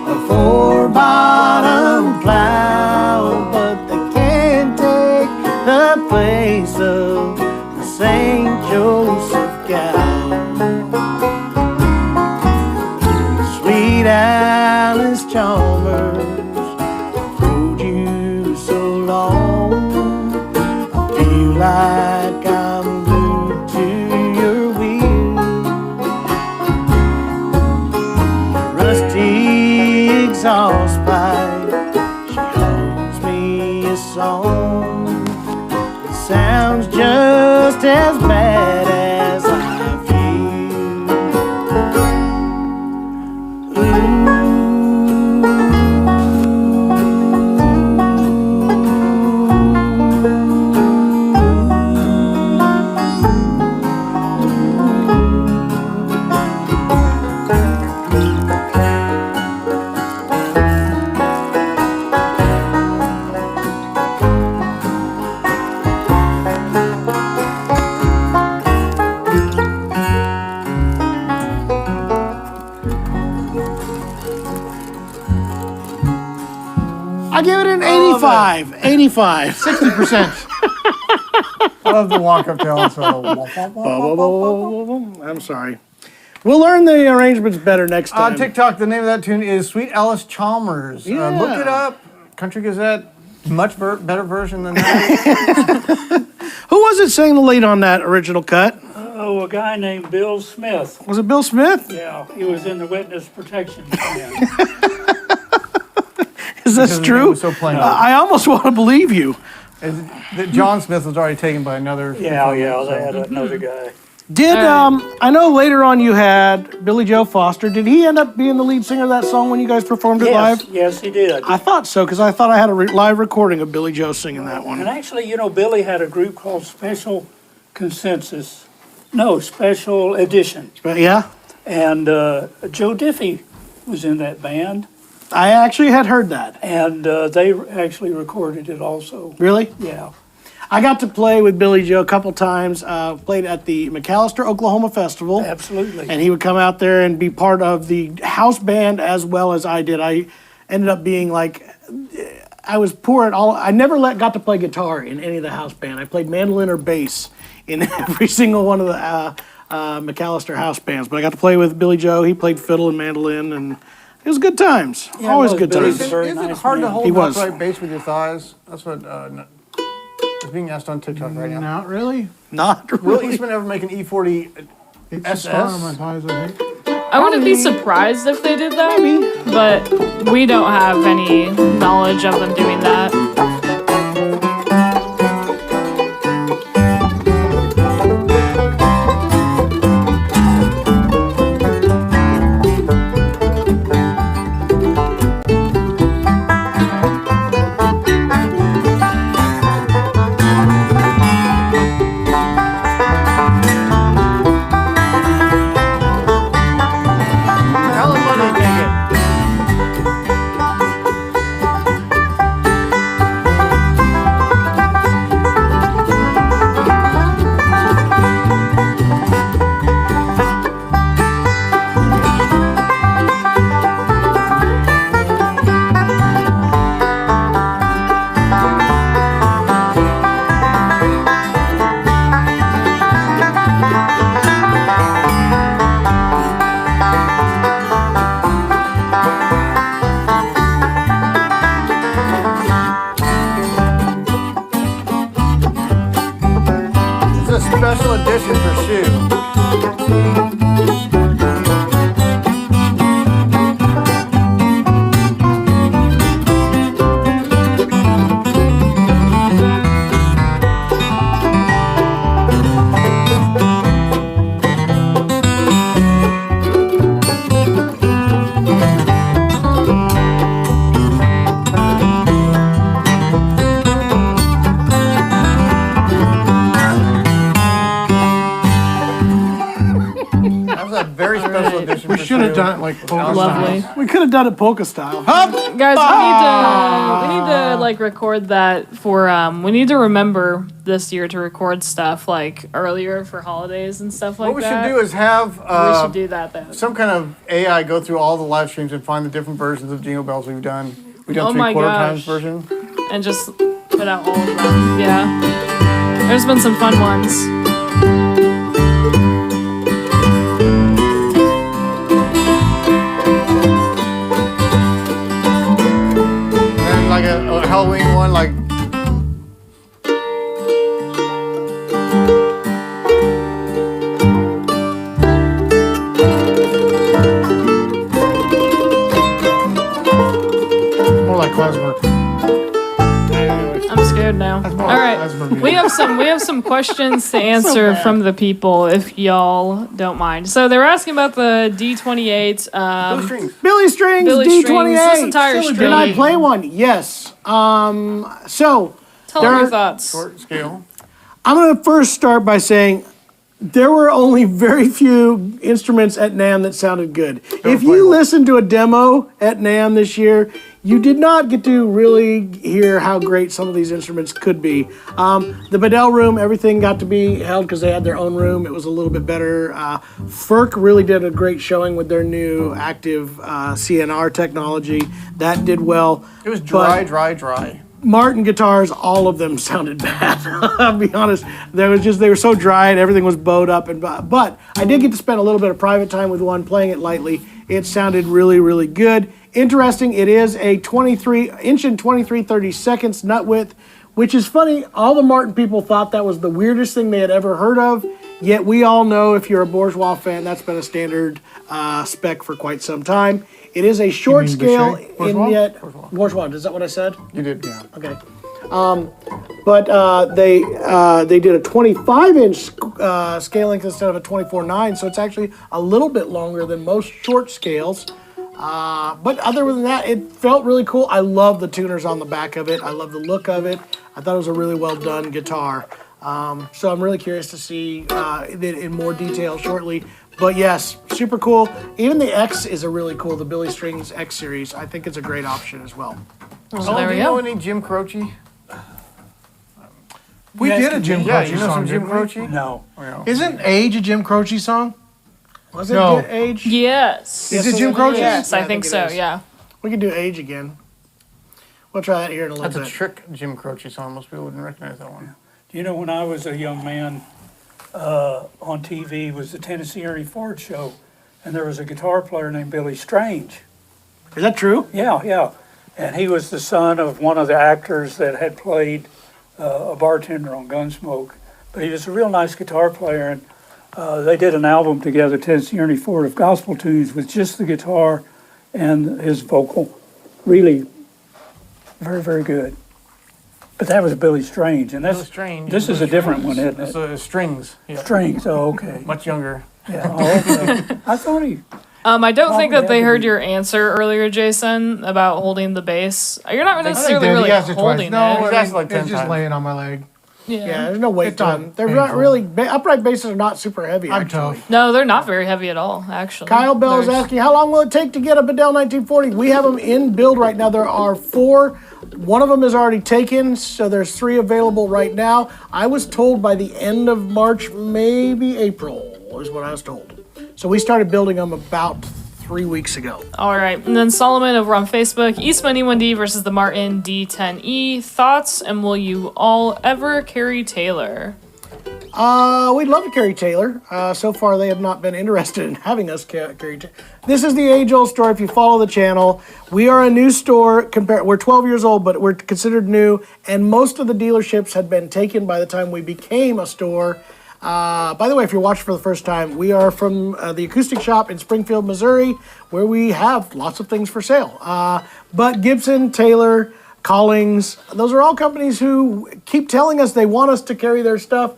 a 4-bottom plow, but they can't take the place of the St. Joseph gal. Sweet Alice Chalmers, rode you so long. I feel like I'm glued to your wheel. Rusty exhaust pipe, she holds me a song. It I give it an 85. 85. 60%. I love the walk-up tail. So. I'm sorry. We'll learn the arrangements better next time. On TikTok, the name of that tune is Sweet Alice Chalmers. Yeah. Look it up. Country Gazette. Much better version than that. Who was it sang the lead on that original cut? Oh, a guy named Bill Smith. Was it Bill Smith? Yeah, he was in the witness protection plan. Is this Because his name true? was so plain. I almost want to believe you. That John Smith was already taken by another. Yeah, they had another guy. Did I know later on you had Billy Joe Foster? Did he end up being the lead singer of that song when you guys performed it live? Yes, he did. I thought so because I thought I had a live recording of Billy Joe singing that one. And actually, Billy had a group called Special Edition. But yeah, And Joe Diffie was in that band. I actually had heard that. And they actually recorded it also. Really? Yeah. I got to play with Billy Joe a couple times. Played at the McAllister, Oklahoma Festival. Absolutely. And he would come out there and be part of the house band as well as I did. I ended up being like, I was poor at all. I never got to play guitar in any of the house band. I played mandolin or bass in every single one of the McAllister house bands. But I got to play with Billy Joe. He played fiddle and mandolin, and it was good times. Yeah, Always well, good Billy's times. very Is it nice hard to man. hold He an was. upright bass with your thighs? That's what is being asked on TikTok right now. Not really. Not Will really. Eastman ever make an E40 It's SS? a star on my thighs, I think. I wouldn't be surprised if they did that, but we don't have any knowledge of them doing that. Alan Money, take it. It's a special edition for Shoe. That was a very special edition We for should have Shoe. done it like polka Lovely. style. We could have done it polka style. Guys, we need to like record that for we need to remember this year to record stuff like earlier for holidays and stuff like What we that. should do is have we should do that then. some kind of AI go through all the live streams and find the different versions of Jingle Bells we've done. We've done Oh my 3/4 gosh. times version. And just put out all of them. Yeah. There's been some fun ones. And like a Halloween one, like More like klezmer. I'm scared now. All right. klezmer We have some questions to answer from the people if y'all don't mind. So they were asking about the D28. those strings. Billy Strings, Billy D28. Strings, this entire Did string. I play one? Yes. So Tell there them your are- thoughts. Short scale. I'm going to first start by saying There were only very few instruments at NAMM that sounded good. If you listened to a demo at NAMM this year, you did not get to really hear how great some of these instruments could be. The Bedell room, everything got to be held because they had their own room. It was a little bit better. FERC really did a great showing with their new active CNR technology. That did well. It was dry. Martin guitars, all of them sounded bad. I'll be honest. They were so dry and everything was bowed up. But I did get to spend a little bit of private time with one, playing it lightly. It sounded really, really good. Interesting, it is a 23-inch and 23/32 nut width, which is funny. All the Martin people thought that was the weirdest thing they had ever heard of. Yet we all know, if you're a Bourgeois fan, that's been a standard spec for quite some time. It is a short scale, Bourgeois. Is that what I said? You did, yeah. Okay. But they did a 25-inch scale length instead of a 24/9, so it's actually a little bit longer than most short scales. But other than that, it felt really cool. I love the tuners on the back of it. I love the look of it. I thought it was a really well done guitar. So I'm really curious to see it in more detail shortly. But yes, super cool. Even the X is a really cool, the Billy Strings X series. I think it's a great option as well. So there Do we you know go. any Jim Croce? We did a Jim Yeah, Croce you know song, some Jim didn't we? Croce? No. Isn't Age a Jim Croce song? Was it No. Age? Yes. Is it Jim Croce? Yes, Yeah, I think it so. is. Yeah. We can do Age again. We'll try that here in a little That's a bit. trick Jim Croce song. Most people wouldn't recognize that one. Do you know, when I was a young man, on TV was the Tennessee Ernie Ford show, and there was a guitar player named Billy Strange. Is that true? Yeah. And he was the son of one of the actors that had played a bartender on Gunsmoke. But he was a real nice guitar player, and they did an album together, Tennessee Ernie Ford, of gospel tunes with just the guitar and his vocal. Really very, very good. But that was Billy Strange, and Billy Strange. this is a different one, isn't It's it? strings. Yeah. Strings, oh, okay. Much younger. Yeah, oh, okay. I thought he, I don't think that they Probably heard had to your answer earlier, Jason, about holding the bass. You're not I think necessarily Dave, really he asked it twice. holding No, it. He's asked like 10 it's just times. laying on my leg. Yeah, there's no weight It's to not them. They're not painful. really, upright basses are not super heavy, I'm actually. tough. No, they're not very heavy at all, actually. Kyle Bell is There's- asking, how long will it take to get a Bedell 1940? We have them in build right now. There are 4. One of them is already taken, so there's 3 available right now. I was told by the end of March, maybe April, is what I was told. So we started building them about 3 weeks ago. All right. And then Solomon over on Facebook, Eastman E1D versus the Martin D10E. Thoughts, and will you all ever carry Taylor? We'd love to carry Taylor. So far, they have not been interested in having us carry Taylor. This is the age-old story. If you follow the channel, we are a new store. We're 12 years old, but we're considered new, and most of the dealerships had been taken by the time we became a store. By the way, if you're watching for the first time, we are from the Acoustic Shop in Springfield, Missouri, where we have lots of things for sale. But Gibson, Taylor, Collings, those are all companies who keep telling us they want us to carry their stuff,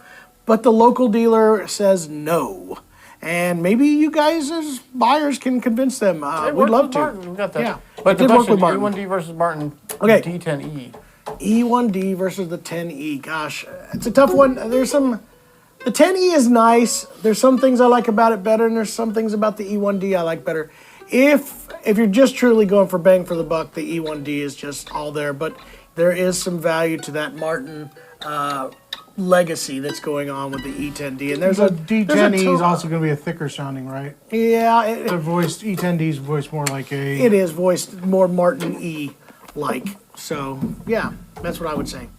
but the local dealer says no. And maybe you guys as buyers can convince them. We'd love to. Martin. We got that. Yeah. But It the did work question, with Martin. E1D versus Martin Okay. D10E. E1D versus the 10E. Gosh, it's a tough one. The 10E is nice. There's some things I like about it better, and there's some things about the E1D I like better. If you're just truly going for bang for the buck, the E1D is just all there. But there is some value to that Martin legacy that's going on with the E10D. And there's The a D10E is also going to be a thicker sounding, right? Yeah, The voice E10D's voiced more like a. it is voiced more Martin E like. So yeah, that's what I would say.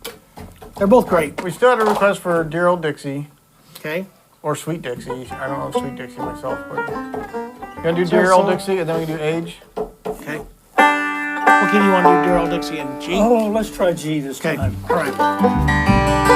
They're both great. We still had a request for Dear Old Dixie, Okay. or Sweet Dixie. I don't know Sweet Dixie myself, but you gonna do Dear Old Dixie, and then we can do Age. Okay. What key do you want to do, Daryl Dixie and G? oh, let's try G this Okay. time. All right.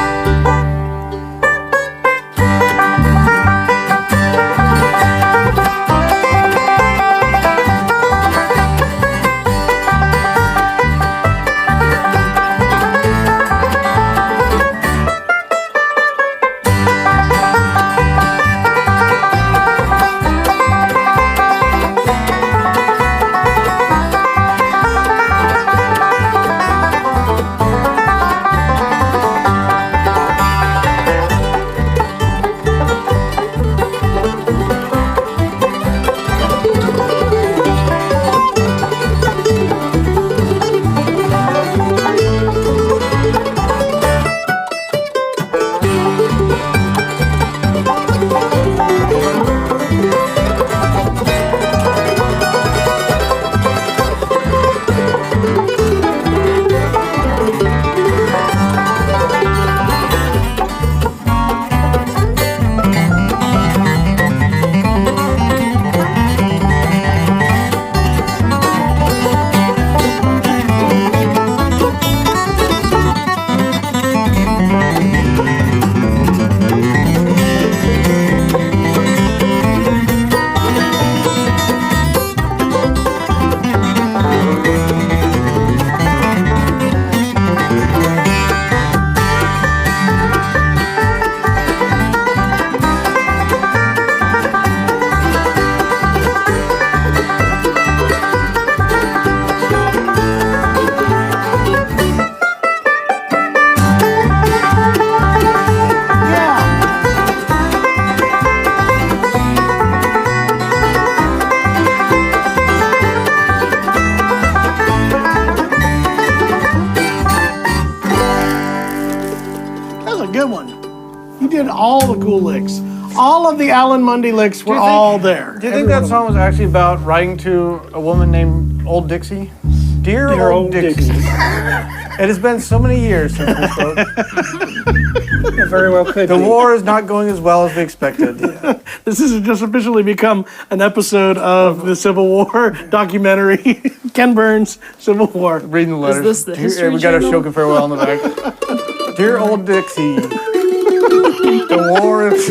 good one. You did all the cool licks. All of the Alan Munde licks were all there. Do you think that song was actually about writing to a woman named Old Dixie? Dear Old Dixie. It has been so many years since we spoke. It very well could The be. war is not going as well as we expected. This has just officially become an episode of the Civil War documentary. Ken Burns, Civil War. Reading the letters. this the History We got our Channel? Shoppe farewell on the back. Dear Old Dixie. The war is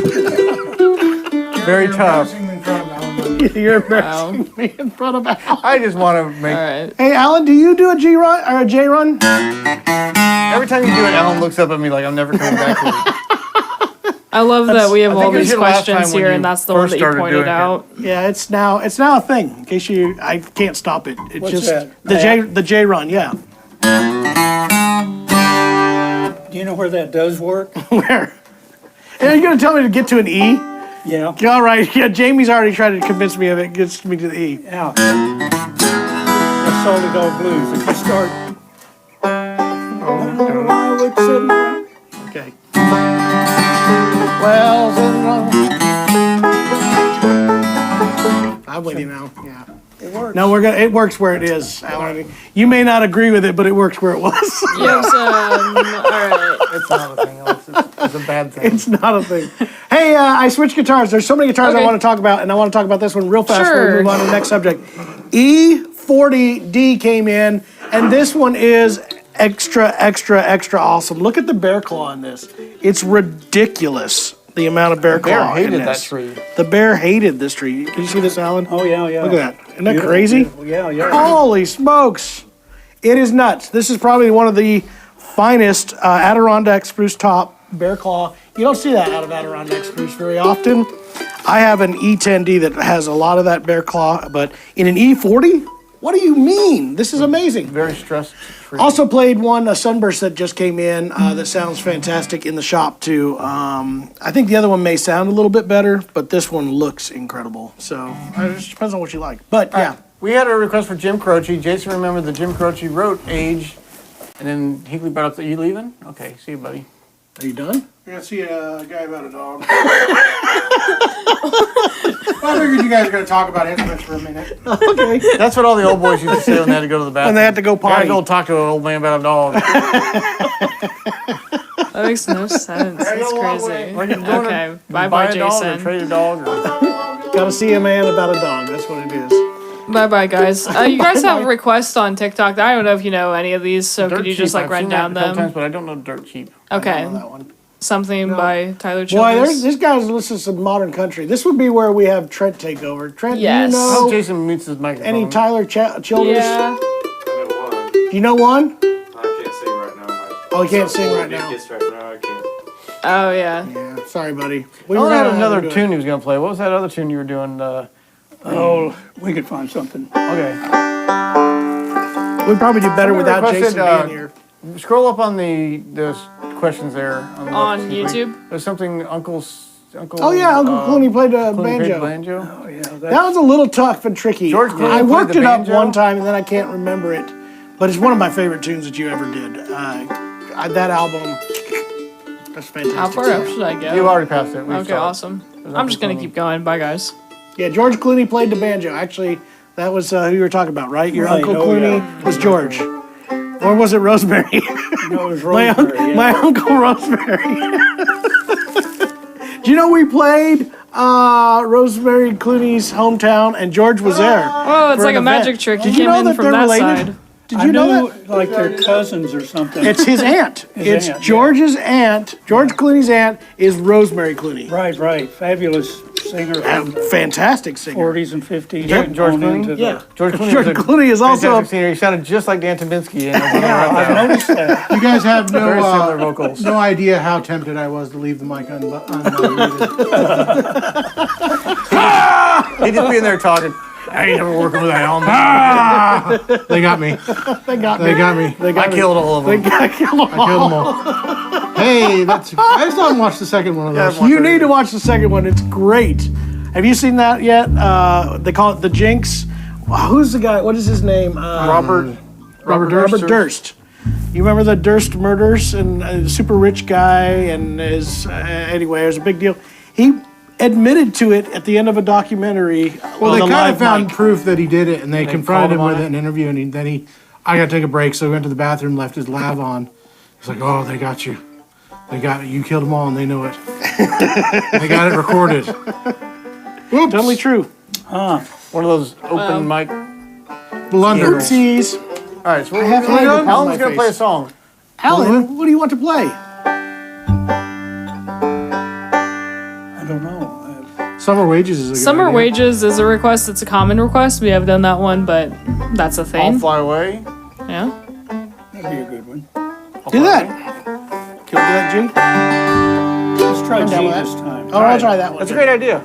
very tough. You're embarrassing me in front of Alan. I just want to make... All right. Hey, Alan, do you do a G run or a J run? Every time you do it, Alan looks up at me like I'm never coming back to it. I love that we have I all think it was these your last time questions when here, you and that's the one first that you started pointed doing it. out. Yeah, it's now a thing. In case I can't stop it. It's What's just that? the J run. Yeah. Do you know where that does work? Where? Are you gonna tell me to get to an E? Yeah. All right. Yeah, Jamie's already tried to convince me of it. Gets me to the E. Out. That's Solid Dog Blues. If you start. Okay. Well, I'm with you now. Yeah. It works. No, it works where it is, Alan. You may not agree with it, but it works where it was. You have some. All right. It's not a thing, Alex. It's a bad thing. It's not a thing. Hey, I switched guitars. There's so many guitars I Okay. want to talk about, and I want to talk about this one real fast before Sure. we move on to the next subject. E40D came in, and this one is extra awesome. Look at the bear claw in this. It's ridiculous, the amount of bear Bear claw in hated that this. tree. The bear hated this tree. Can you see this, Alan? Oh, yeah, yeah. Look at that. Isn't that Beautiful, crazy? beautiful. Yeah, yeah. Holy smokes. It is nuts. This is probably one of the finest Adirondack spruce top bear claw. You don't see that out of Adirondack spruce very often. I have an E10D that has a lot of that bear claw, but in an E40? What do you mean? This is amazing. Very stress-free. Also played one, a Sunburst that just came in that sounds fantastic in the shop too. I think the other one may sound a little bit better, but this one looks incredible. So it just depends on what you like. But yeah. We had a request for Jim Croce. Jason remembered that Jim Croce wrote Age, and then Higley brought up, are you leaving? Okay, see you, buddy. Are you done? You're gonna see a guy about a dog. I figured you guys were gonna talk about instruments for a minute. Okay. That's what all the old boys used to say when they had to go to the bathroom. When they had to go potty. Gotta go talk to an old man about a dog. That makes no sense. That's crazy. What are you doing? Okay. Buy Bye, a dog or Jason. trade a dog? Or... Gotta see a man about a dog. That's what it is. Bye, guys. You guys have requests on TikTok. I don't know if you know any of these, so Dirt could you Cheap, just like I've run seen that down a couple them? times, but I don't know Dirt Cheap. Okay. That one. Something by Tyler Boy, Childers. this guy's listening to some modern country. This would be where we have Trent take over. Trent, Yes. do you I hope know Jason mutes his microphone. any Tyler Childers? Yeah. I know one. Do you know one? I can't sing right now. Oh, he can't sing right now. Kiss right now. I can't. Oh, yeah. Yeah, sorry, buddy. We I only had gonna another do it. tune he was going to play. What was that other tune you were doing? Oh, we could find something. Okay. We'd probably do better Somebody without requested, Jason being here. Scroll up on the questions there. On, the On left. YouTube? There's something Uncle. Oh yeah, Uncle Clooney played Clooney banjo. played banjo. Oh, yeah. That was a little tough and tricky. George Clooney I played worked the it up banjo? one time and then I can't remember it, but it's one of my favorite tunes that you ever did. That album, that's fantastic. How far up should I go? You already passed it. We Okay, saw it. awesome. I'm just going to keep going. Bye, guys. Yeah, George Clooney played the banjo. Actually, that was who you were talking about, right? Your Right, Uncle oh, Clooney yeah. was George. Or was it Rosemary? No, it was my, Rosemary. Yeah. my Uncle Rosemary. Do you know we played Rosemary Clooney's hometown and George was there? Oh, it's for like an a event. magic trick. Did He you came know in that from they're that related? side. Did you know that? Like they're cousins or something. It's his aunt. His It's aunt, yeah. George's aunt. George Clooney's aunt is Rosemary Clooney. Right, right. Fabulous singer from the Fantastic singer. 40s and 50s. Yep. George on Clooney? into the- Yeah. George Clooney, George was a Clooney is also fantastic a, singer. He sounded just like Dan Tobinsky. Yeah, I've noticed that. You guys have Very similar no vocals. no idea how tempted I was to leave the mic unmuted. He'd just be in there talking. I ain't never working with a helmet. They got me. they got They me. got me. They got I me. killed all of They them. got killed them I killed them all. Hey, that's. I just haven't watched the second one of Yeah, those. I've You need to watch the second one. It's great. Have you seen that yet? They call it The Jinx. Wow, who's the guy? What is his name? Robert Robert Durst. Robert Durst. You remember the Durst murders and a super rich guy and his anyway, it was a big deal. He admitted to it at the end of a documentary. Well, on they the kind live of found mic. proof that he did it, and they confronted him called him with on it in an interview, and then I got to take a break, so he went to the bathroom, left his lav on. He's like, "Oh, they got you. They got it. You killed them all, and they know it. They got it recorded." Whoops. Totally true. One of those open mic. Blunders. Oopsies. All right, so what have are we doing? flavor on Alan's my gonna play a face. song. Alan, what do you want to play? I don't know. Summer Wages is a good Summer idea. Wages is a request. It's a common request. We have done that one, but that's a I'll thing. fly away. Yeah. That'd be a good one. Do that. Can we do that, G? Let's try G down with that. this time. Oh, I'll try that one. That's a great idea.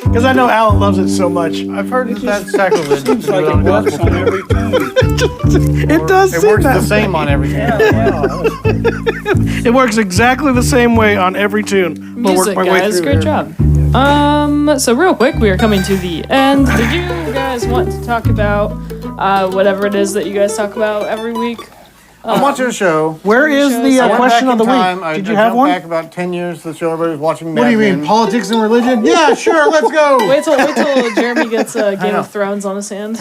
Because I know Alan loves it so much. I've heard that that's sacrilege. Seems like it works on every tune. It does It seem works that the same on everything. Yeah. It works exactly the same way on every tune. We'll Music, work my way guys. through Great here. job. So real quick, we are coming to the end. Did you guys want to talk about whatever it is that you guys talk about every week? I'm watching a show. Where is the I went question back of the in time. week? Did I you have jumped one? back about 10 years to the show. Everybody was watching What do you Mad mean, Men. politics and religion? Yeah, sure, let's go. Wait till Jeremy gets Game know. of Thrones on his hand.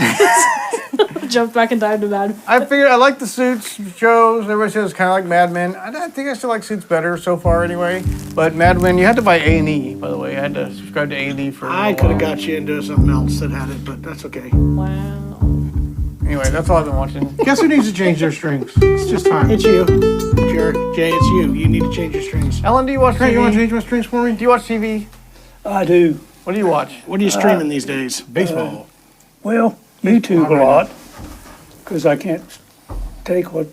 Jump back in time to Mad. I figured I like the Suits shows. Everybody says it's kind of like Mad Men. I think I still like Suits better so far anyway. But Mad Men, you had to buy A&E, by the way. I had to subscribe to A&E for a I little could have while. got you into something else that had it, but that's okay. Wow. Anyway, that's all I've been watching. Guess who needs to change their strings? It's just time. It's you, jerk. Jay, it's you. You need to change your strings. Ellen, do you watch Hey, TV? you want to change my strings for me? Do you watch TV? I do. What do you watch? What are you streaming these days? Baseball. Well, YouTube a lot, because I can't take what.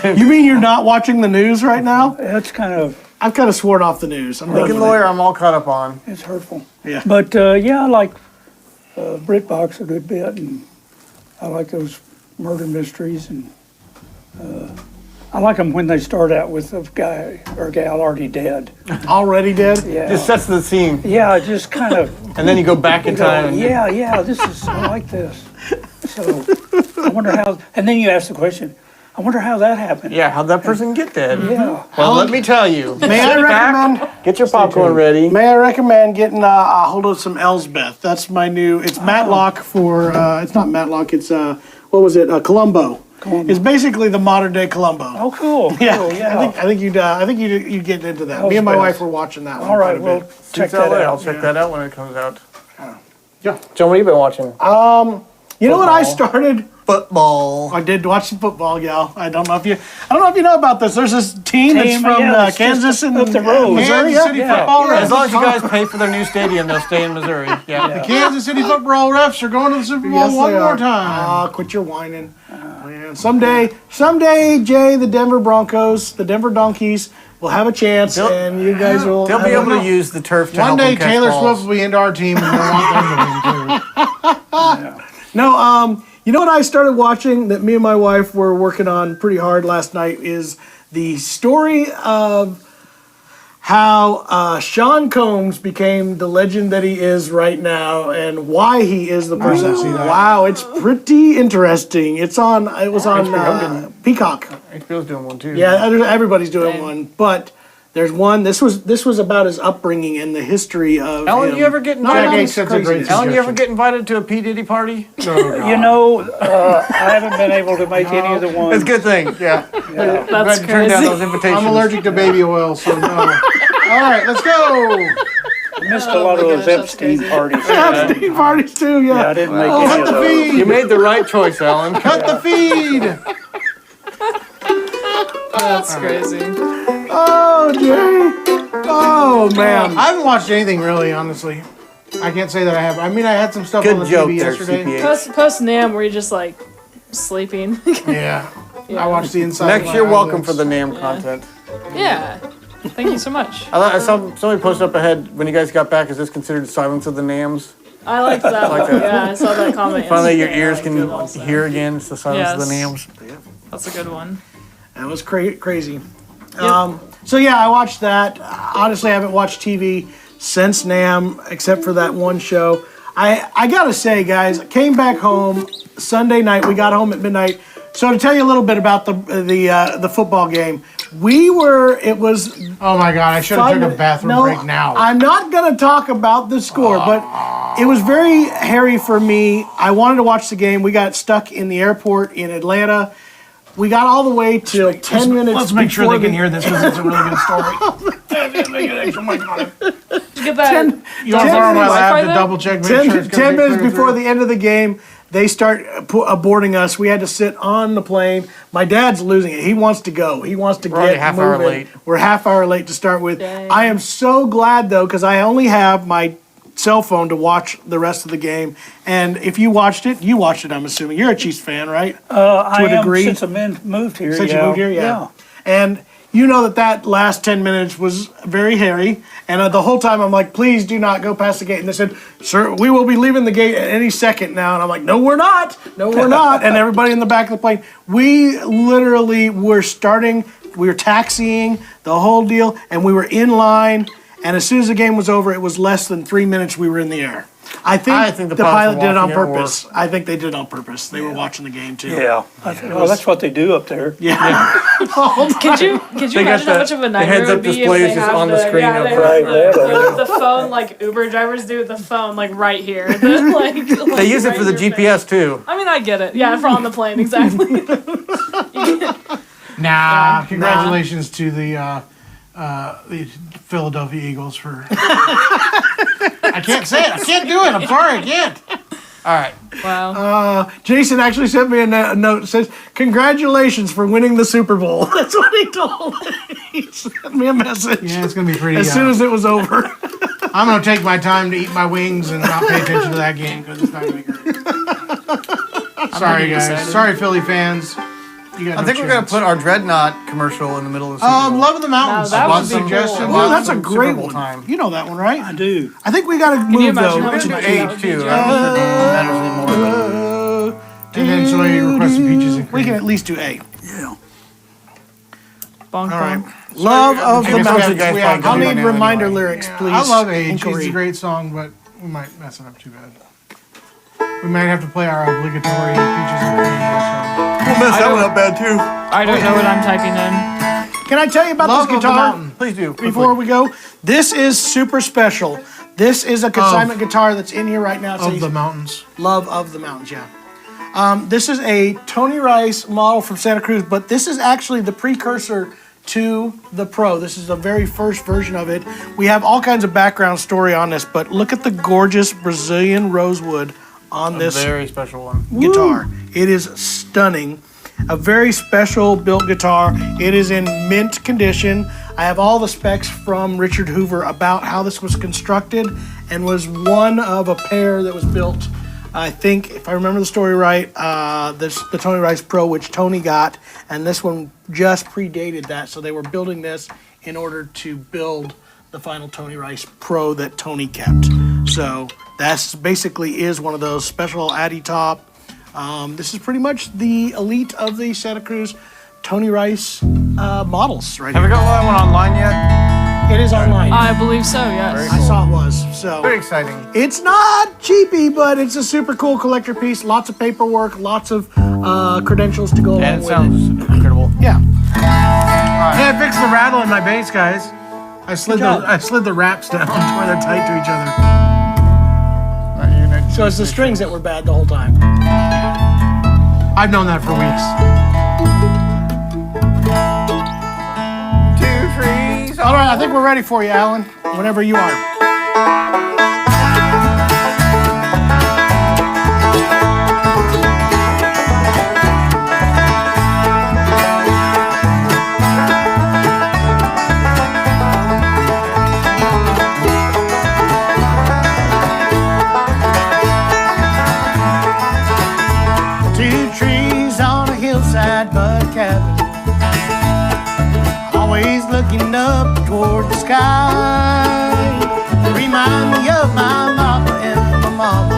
You mean you're not watching the news right now? That's kind of, I've kind of sworn off the news. I'm done Lincoln with it. Lawyer, I'm all caught up on. it's hurtful. Yeah. But yeah, I like BritBox a good bit, and I like those murder mysteries, and I like them when they start out with a guy or gal already dead. Already dead? Yeah. Just sets the scene. Yeah, just kind of. And then you go back in time. and- Yeah, this is, I like this. So I wonder how, and then you ask the question, I wonder how that happened. Yeah, how'd that person get dead? Yeah. Well, let me tell you. May I recommend? Get your popcorn ready. May I recommend getting a hold of some Elsbeth? That's my new. It's Matlock for. It's not Matlock. It's what was it? Columbo. It's basically the modern day Columbo. Oh, cool. Yeah, Cool, yeah. I think you'd get into that. Me and my wife were watching that one. All right, quite a well, bit. check that I'll out. check that out when it comes out. Yeah. John, what have you been watching? You know what I started? Football. I did watch some football, gal. I don't know if you know about this. There's this team that's from it's Kansas just and up the road. Missouri. Kansas City football refs. As long as you guys pay for their new stadium, they'll stay in Missouri. Yeah. Kansas City football refs are going to the Super Bowl Yes, one they more are. time. Quit your whining. Man, someday, Jay, the Denver Broncos, the Denver Donkeys will have a chance, and you guys will. They'll be have able a- to use the turf to One help day them catch Taylor balls. Swift will be into our team, and we'll want them to win too. No, you know what I started watching that me and my wife were working on pretty hard last night is the story of how Sean Combs became the legend that he is right now and why he is the person. see that. Wow, it's pretty interesting. It was on Peacock. HBO's doing one too. Yeah, everybody's doing one, but there's one. This was about his upbringing and the history of Alan, him. you ever get Not invited? as Jack Aik's a crazy great as- Alan, you ever get invited to a P Diddy party? You know, I haven't been able to make any of the ones. It's a good thing. Yeah. That's Turn down crazy. those invitations. I'm allergic to baby oil, so no. All right, let's go. I missed a lot of those gosh, that's Epstein crazy. parties. Epstein parties too. Yeah, I Yeah. didn't make any Cut of the those. feed. You made the right choice, Alan. Cut the feed. That's crazy. Oh, Jay. Oh man. I haven't watched anything really, honestly. I can't say that I have. I mean, I had some stuff on the Good joke TV there, yesterday. CPA. Post NAMM, were you just like sleeping? Yeah. I watched the inside. Next, of you're my welcome eyelids. for the NAMM content. Yeah. Thank you so much. I saw somebody posted up ahead when you guys got back. Is this considered Silence of the NAMMs? I liked that one. that. Yeah, I saw that comment. Finally, your yesterday. I ears liked it can also. hear again. It's the Silence of the Yes. NAMMs. That's a good one. That was crazy. So yeah, I watched that. Honestly, I haven't watched TV since NAMM, except for that one show. I gotta say, guys, I came back home Sunday night. We got home at midnight. So to tell you a little bit about the football game, it was. Oh my God! I should have took a bathroom break now. I'm not gonna talk about the score, but it was very hairy for me. I wanted to watch the game. We got stuck in the airport in Atlanta. We got all the way till 10 minutes. Let's make sure before they can the- hear this because it's a really good story. Did you get that? You want to 10 borrow my minutes. lab Wi-Fi to though? double check? Make 10, sure it's 10 minutes before the. the end of the game, they start aborting us. We had to sit on the plane. My dad's losing it. He wants to go. He wants to already get half hour moving. late. We're half hour late to start with. Dang. I am so glad though, because I only have my cell phone to watch the rest of the game. And if you watched it, I'm assuming you're a Chiefs fan, right? I a am degree. since I moved here. Since yeah. you moved here, yeah. And you know that last 10 minutes was very hairy. And the whole time I'm like, please do not go past the gate. And they said, sir, we will be leaving the gate at any second now. And I'm like, no, we're not. No, we're not. And everybody in the back of the plane, we literally were taxiing the whole deal. And we were in line. And as soon as the game was over, it was less than 3 minutes we were in the air. I think the pilot did it on purpose. I think they did it on purpose. They were watching the game too. Yeah. Well, that's what they do up there. Yeah. Could you imagine how much of a nightmare it heads-up would be if display they is just have on the screen yeah, up they front. have the phone like Uber drivers do, the phone like right here. They use it for the GPS too. I mean, I get it. Yeah, for on the plane, exactly. Nah. Congratulations to the Philadelphia Eagles for. I can't say it. I can't do it. I'm sorry. I can't. All right. Wow. Jason actually sent me a note that says, congratulations for winning the Super Bowl. That's what he told me. He sent me a message Yeah, it's gonna be pretty. as soon as it was over. I'm gonna take my time to eat my wings and not pay attention to that game because it's not gonna be great. Sorry, guys. excited. Sorry, Philly fans. You got I think we're gonna put our Dreadnought commercial in the middle of the Super Bowl. Love of the Mountains. Now, that Lots would be of suggestions. cool. Oh, Lots that's a of great Super Bowl one. time. You know that one, right? I do. I think we got to Can you move imagine how though. much We're fun gonna do that would be, age too. Joe? I don't know if it matters anymore. And then somebody requested peaches and We cream. can at least do A. Yeah. Bonk, All right. bonk. Love of I the guess Mountains. guys we probably have- do I'll by need now reminder anyway. lyrics, please. I love Age. It's Inquiry. a great song, but we might mess it up too bad. We might have to play our obligatory Peaches and Cream song. We'll mess that one up bad too. I don't know what I'm typing in. Can I tell you about Love this of the guitar? Mountain. Please do. Before we go, this is super special. This is a consignment guitar that's in here right now. It Of says the Mountains. Love of the Mountains, yeah. This is a Tony Rice model from Santa Cruz, but this is actually the precursor to the Pro. This is the very first version of it. We have all kinds of background story on this, but look at the gorgeous Brazilian rosewood on this Very special one. guitar. It is stunning. A very special built guitar. It is in mint condition. I have all the specs from Richard Hoover about how this was constructed and was one of a pair that was built. I think, if I remember the story right, the Tony Rice Pro, which Tony got, and this one just predated that. So they were building this in order to build the final Tony Rice Pro that Tony kept. So that's basically is one of those special Addy top. This is pretty much the elite of the Santa Cruz Tony Rice models right Have we here. got that one online yet? It is online. I believe so, yes. I saw it was. So Very exciting. it's not cheapy, but it's a super cool collector piece. Lots of paperwork, lots of credentials to go along And it with sounds incredible. it. Yeah. Hey, I fixed the rattle in my bass, guys. I slid job. the wraps down to where they're tight to each other. So it's the strings that were bad the whole time. I've known that for weeks. 2 trees. All right, I think we're ready for you, Alan. Whenever you are. Two trees on a hillside but a cabin, always looking up toward the sky. Remind me of my mama and my mama,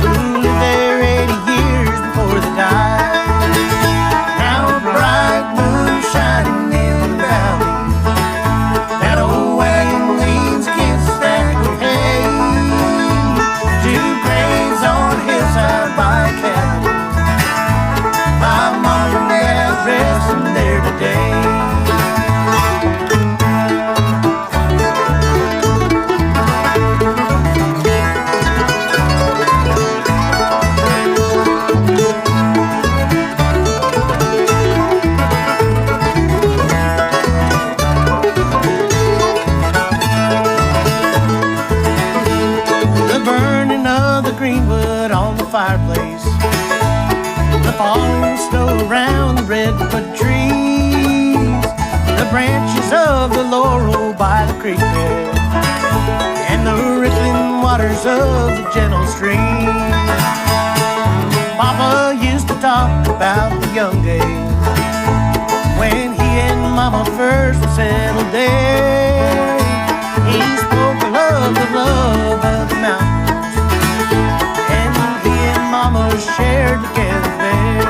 who lived there 80 years before they died. Now a bright moon shining in the valley, that old wagon leans against a stack of hay. Two graves on a hillside by a cabin, my mom and dad resting there today. The burning of the greenwood on the fireplace, the falling snow around the redwood trees, the branches of the laurel by the creek bed, and the rippling waters of the gentle stream. Papa used to talk about the young days when he and Mama first settled there. He spoke of the love of the mountains, and he and Mama shared together there.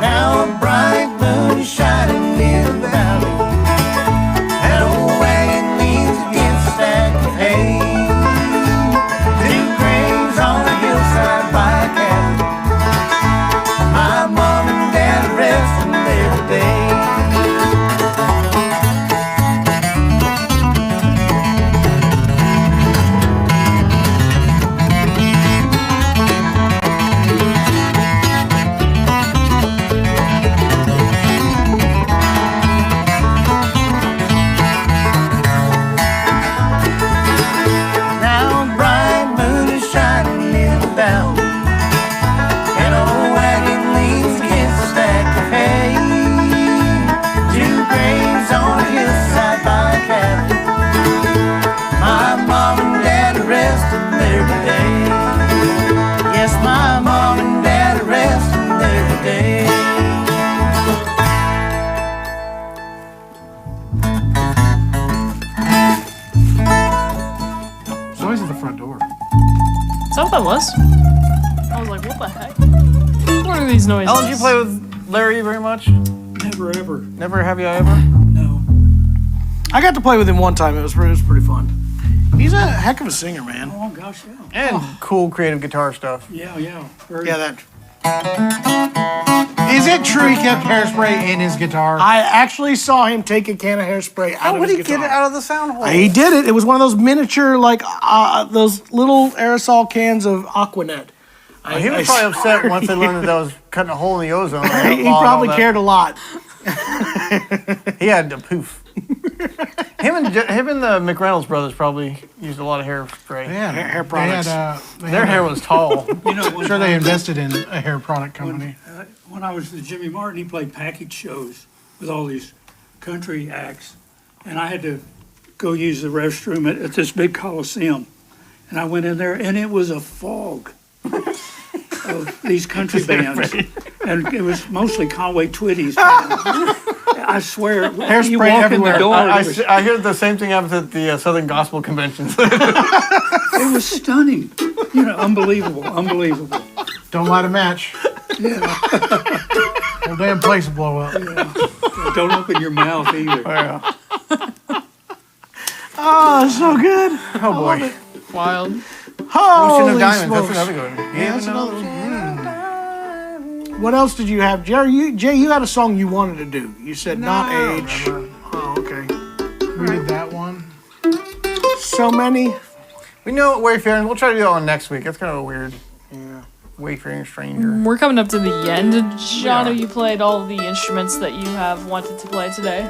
Now a bright moon is shining in the valley, that old wagon leans against a stack of hay. Two graves on a hillside by a cabin, my mom and dad are resting there today. Now a bright moon is shining in the valley, and old wagon leans against a stack of hay. Two graves on a hillside by a cabin, my mom and dad are resting there today. Yes, my mom and dad are resting there today. There's noise at the front door. Is that what that was? I was like, what the heck? What are these noises? Alan, did you play with Larry very much? Never ever. Never have you ever? No. I got to play with him one time. It was pretty fun. He's a heck of a singer, man. Oh gosh, yeah. And cool creative guitar stuff. Yeah, yeah. Very, Yeah, that. Is it true he kept hairspray in his guitar? I actually saw him take a can of hairspray out How of would his he guitar. get it out of the sound hole? He did it. It was one of those miniature, like those little aerosol cans of Aquanet. He was probably upset once they learned that was cutting a hole in the ozone. He probably cared a lot. He had a poof. him and the McReynolds brothers probably used a lot of hairspray. Yeah, Hair products. Their hair was tall. You know, I'm sure they invested in a hair product company. when I was with Jimmy Martin, he played package shows with all these country acts, and I had to go use the restroom at this big coliseum, and I went in there, and it was a fog of these country bands, and it was mostly Conway Twitty's band. I swear, you Hairspray walk in everywhere. the door, I it was, hear the same thing happens at the Southern Gospel conventions. it was stunning, unbelievable. Don't light a match. Yeah, Whole damn place will blow up. don't open your mouth either. Oh, so good. Oh boy. Wild. Holy Ocean of Diamonds. smokes. That's another good one. Yeah, that's another one. What else did you have, Jerry? Jay, you had a song you wanted to do. You said not age. Oh, okay. We did that one. So many. We know Wayfaring. We'll try to do that one next week. That's kind of a weird. Wayfaring stranger. We're coming up to the end. John, have you played all of the instruments that you have wanted to play today?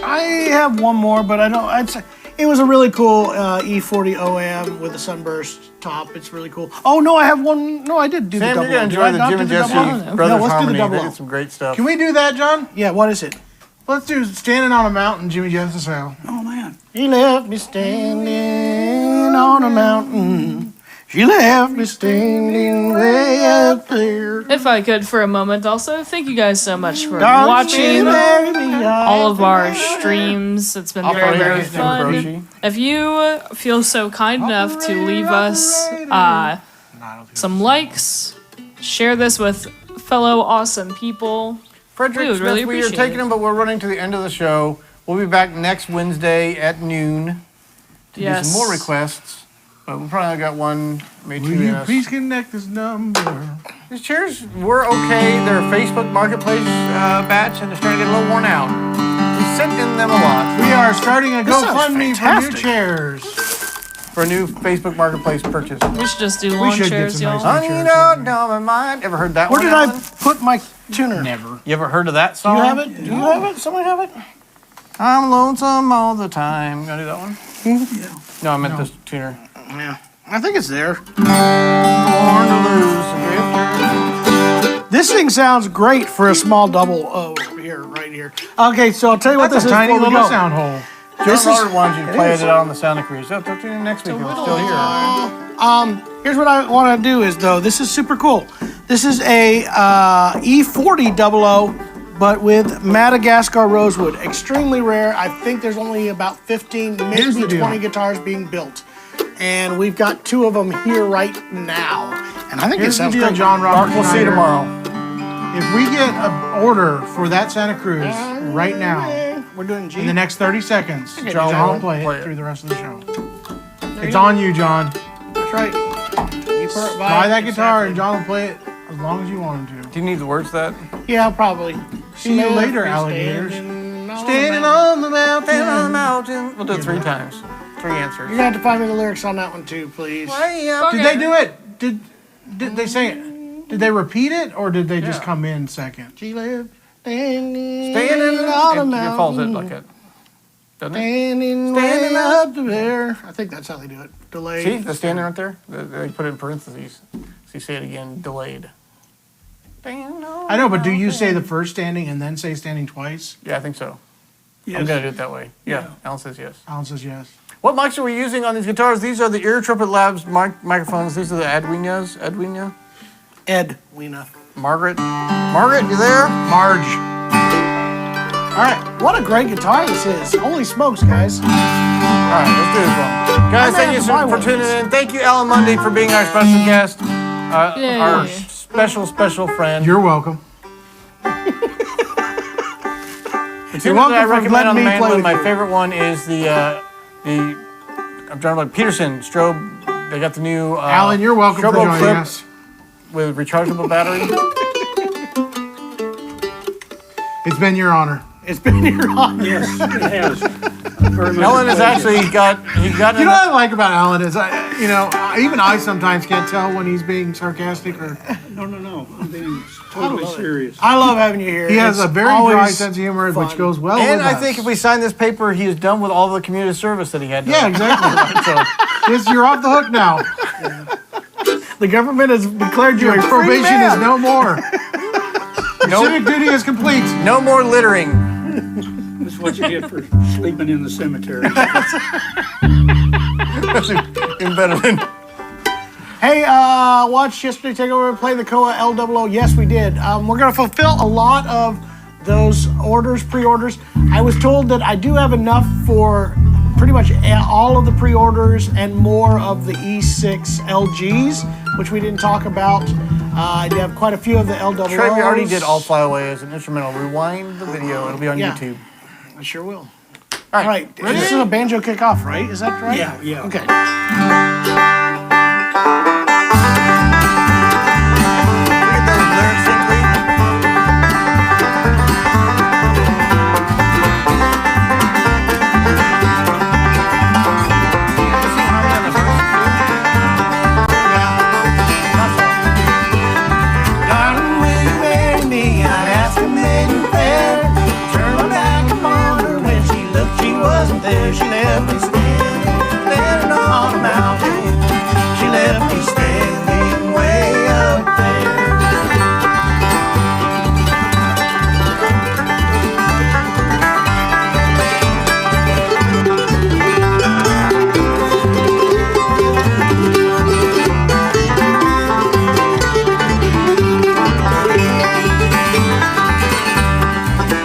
I have one more, but I don't. It was a really cool E40 OM with a sunburst top. It's really cool. Oh no, I have one. No, I did do Sam, the you're double. gonna enjoy Did I the not Jim do and the Jesse double? Brothers Yeah, let's do the Harmony. double. They did some great stuff. Can we do that, John? Yeah, what is it? Let's do Standing on a Mountain, Jimmy Jefferson Sale. Oh man. He left me standing on a mountain. She left me standing way up there. If I could for a moment also, thank you guys so much for Don't watching you marry me, all of our streams. It's been very, very Jim fun. Croce. If you feel so kind enough to leave us some likes, share this with fellow awesome people. Frederick We would Smith, really we are appreciate taking it. him, but we're running to the end of the show. We'll be back next Wednesday at noon to do some more requests. But we probably got one, maybe Will two in you us. please connect this number? These chairs were okay. They're a Facebook Marketplace batch, and they're starting to get a little worn out. We sent in them a lot We are starting a This sounds GoFundMe for new fantastic. chairs. for a new Facebook Marketplace purchase. We should just do lawn should get chairs, some nice y'all. ones. Honey, don't know my mind. Ever heard that Where one? did I Alan? put my tuner? Never. You ever heard of that Do song? you have it? Do you have it? Somebody have it? I'm lonesome all the time. Gonna do that one? Yeah. No, I meant this tuner. Yeah. I think it's there. Born to lose a drifter. This thing sounds great for a small double. Oh, here, right here. Okay, so I'll tell you what That's this a is tiny before we little go. sound hole. This John is- Robert wanted you to it play is. it out on the Santa Cruz. So tune in next week. It's still here. Here's what I want to do is, though, this is super cool. This is a E40 00, but with Madagascar rosewood. Extremely rare. I think there's only about 15, Here's maybe the deal. 20 guitars being built. And we've got 2 of them here right now. And I think Here's it the sounds deal, great. John Robert. We'll see you Schneider. tomorrow. If we get an order for that Santa Cruz right now, We're doing G. in the next 30 seconds, Okay, John John, will play play it it. through the rest of the show. It's on you, John. That's right. Buy that guitar and John will play it as long as you want him to. Do you need the words to that? Yeah, probably. See you later, alligators. Standing on the mountain. We'll do it 3 times. 3 answers. You're gonna have to find me the lyrics on that one too, please. Did they do it? Did they say it? Did they repeat it or did they just come in second? She lived standing Standing on a it follows it mountain. like it. Doesn't it? Standing way up there. I think that's how they do it. Delayed. See, the standing right there? They put it in parentheses. See, say it again, delayed. I know, but do you say the first standing and then say standing twice? Yeah, I think so. Yes. I'm going to do it that way. Yeah, Alan says yes. Alan says yes. What mics are we using on these guitars? These are the Ear Trumpet Labs microphones. These are the Edwina. Ed Weena. Margaret, you there? Marge. All right. What a great guitar this is. Holy smokes, guys. All right, let's do this one. Guys, might thank you have to buy for one of tuning these. in. Thank you, Alan Munde, for being our special guest. Yay. Our special friend. You're welcome. The You're tuner that I welcome for recommend on the letting me play mandolin, with my you. favorite one is the drummed by Peterson, Strobe. They got the new Alan, you're welcome for Strobo joining clip us. with rechargeable battery. It's been your honor. It's been your honor. Yes, it has. Very much Ellen has appreciated. actually got You know what I like about Alan is, even I sometimes can't tell when he's being sarcastic or. No. I'm being totally serious. I love having you here. He has It's a very always dry sense of humor, fun. which goes well And with I us. think if we sign this paper, he is done with all the community service that he had done. Yeah, exactly. So, You're off the hook now. The government has declared you Your a free probation man. is no more. Your civic duty is complete. no more littering. That's what you get for sleeping in the cemetery. That's even better than. Hey, watch Yesterday Takeover and play the Koa LOO. Yes, we did. We're going to fulfill a lot of those pre-orders. I was told that I do have enough for pretty much all of the pre-orders and more of the E6 LGs, which we didn't talk about. I do have quite a few of the LOOs. Trey, we already did All Fly Away as an instrumental. Rewind the video. It'll be on Yeah. YouTube. I sure will. All All right, this is a banjo kickoff, right? Is that right? Yeah. Okay. Darling, will you marry me? I asked her maiden fair. Turned my back upon her when she looked, she wasn't there. She left me standing on a mountain. She left me standing way up there.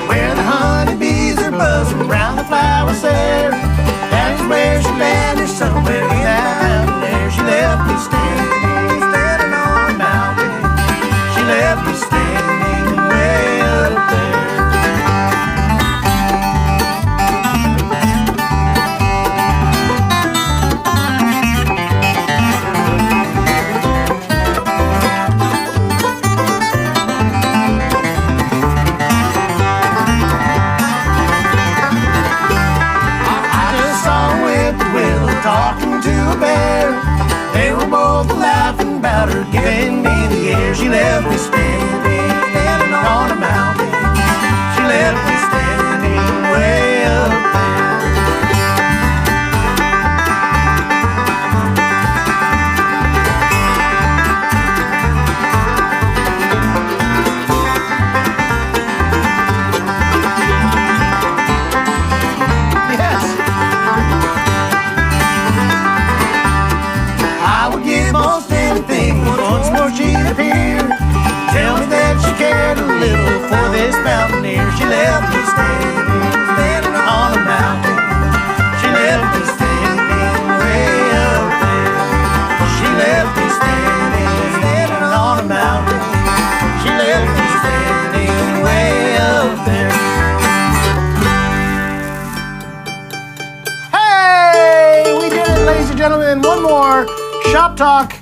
Where the honeybees are buzzing round the flowers there. That is where she vanished, somewhere in that mountain there. She left me standing on a mountain. She left me standing way up there. I just saw her with the willow talking to a bear. They were both laughing about her giving me the air. She left me standing on a mountain. She left me standing way up there. Yes. I would give most anything once more she'd appear. Tell me that she cared a little for this mountaineer. She left me standing on a mountain. She left me standing way up there. She left me standing on a mountain. She left me standing way up there. Hey, we did it, ladies and gentlemen. One more Shop Talk.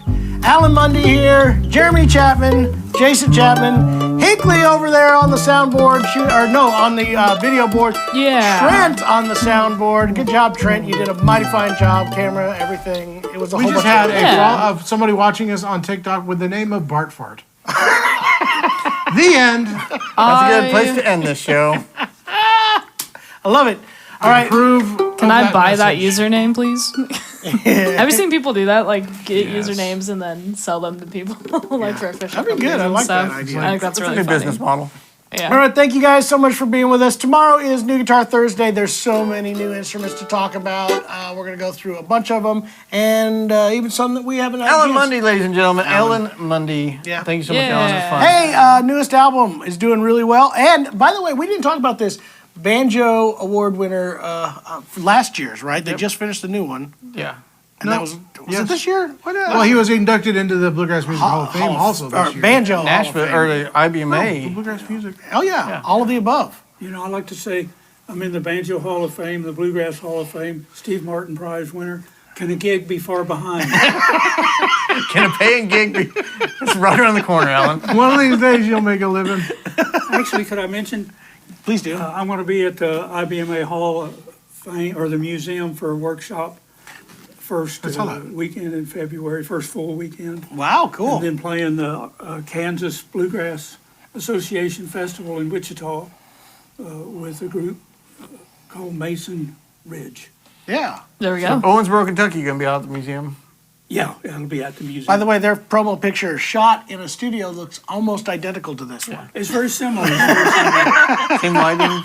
Alan Munde here, Jeremy Chapman, Jason Chapman, Hinkley over there on the soundboard, on the video board. Yeah. Trent on the soundboard. Good job, Trent. You did a mighty fine job. Camera, everything. It was a We whole just bunch had of a Yeah. call of somebody watching us on TikTok with the name of Bart Fart. The end. That's a good place to end this show. I love it. All right. Can I buy that username, please? Have you seen people do that? Like get usernames and then sell them to people, like for official. That'd be good. companies I and like that stuff. idea. I think that's It's a really new funny. business model. Yeah. All right, thank you guys so much for being with us. Tomorrow is New Guitar Thursday. There's so many new instruments to talk about. We're going to go through a bunch of them, and even some that we haven't had a Alan chance. Munde, ladies and gentlemen. Alan Munde. Yeah. Thank you so much, Yeah. Alan. It's fun. Hey, newest album is doing really well. And by the way, we didn't talk about this. Banjo Award winner last year's, right? They just finished the new one. Yeah. And that was yes. it this year? What, Well, he was inducted into the Bluegrass Music Hall of Fame also this year. Banjo Nashville, Hall of or Fame. the IBMA. Bluegrass Music. Oh, yeah, all of the above. You know, I like to say I'm in the Banjo Hall of Fame, the Bluegrass Hall of Fame, Steve Martin Prize winner. Can a gig be far behind? Can a paying gig be? It's right around the corner, Alan. One of these days you'll make a living. Actually, could I mention, Please do. I'm going to be at the IBMA Hall thing, or the museum for a workshop first saw that. weekend in February, first full weekend. Wow, cool. And then playing the Kansas Bluegrass Association Festival in Wichita with a group called Mason Ridge. Yeah. There we go. Owensboro, Kentucky, going to be out at the museum. Yeah, it'll be at the museum. By the way, their promo picture shot in a studio looks almost identical to this one. It's very similar. It's very similar. Same lighting,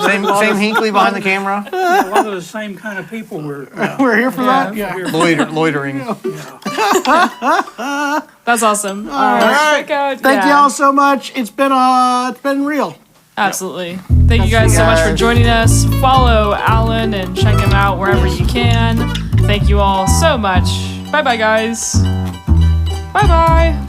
same Hinkley behind the camera. A lot of the same kind of people were We're here for that? here. Loitering. That's awesome. All right. Check out. Thank yeah. y'all so much. It's been real. Absolutely. Thank you guys so much for joining us. Follow Alan and check him out wherever you can. Thank you all so much. Bye bye, guys. Bye bye.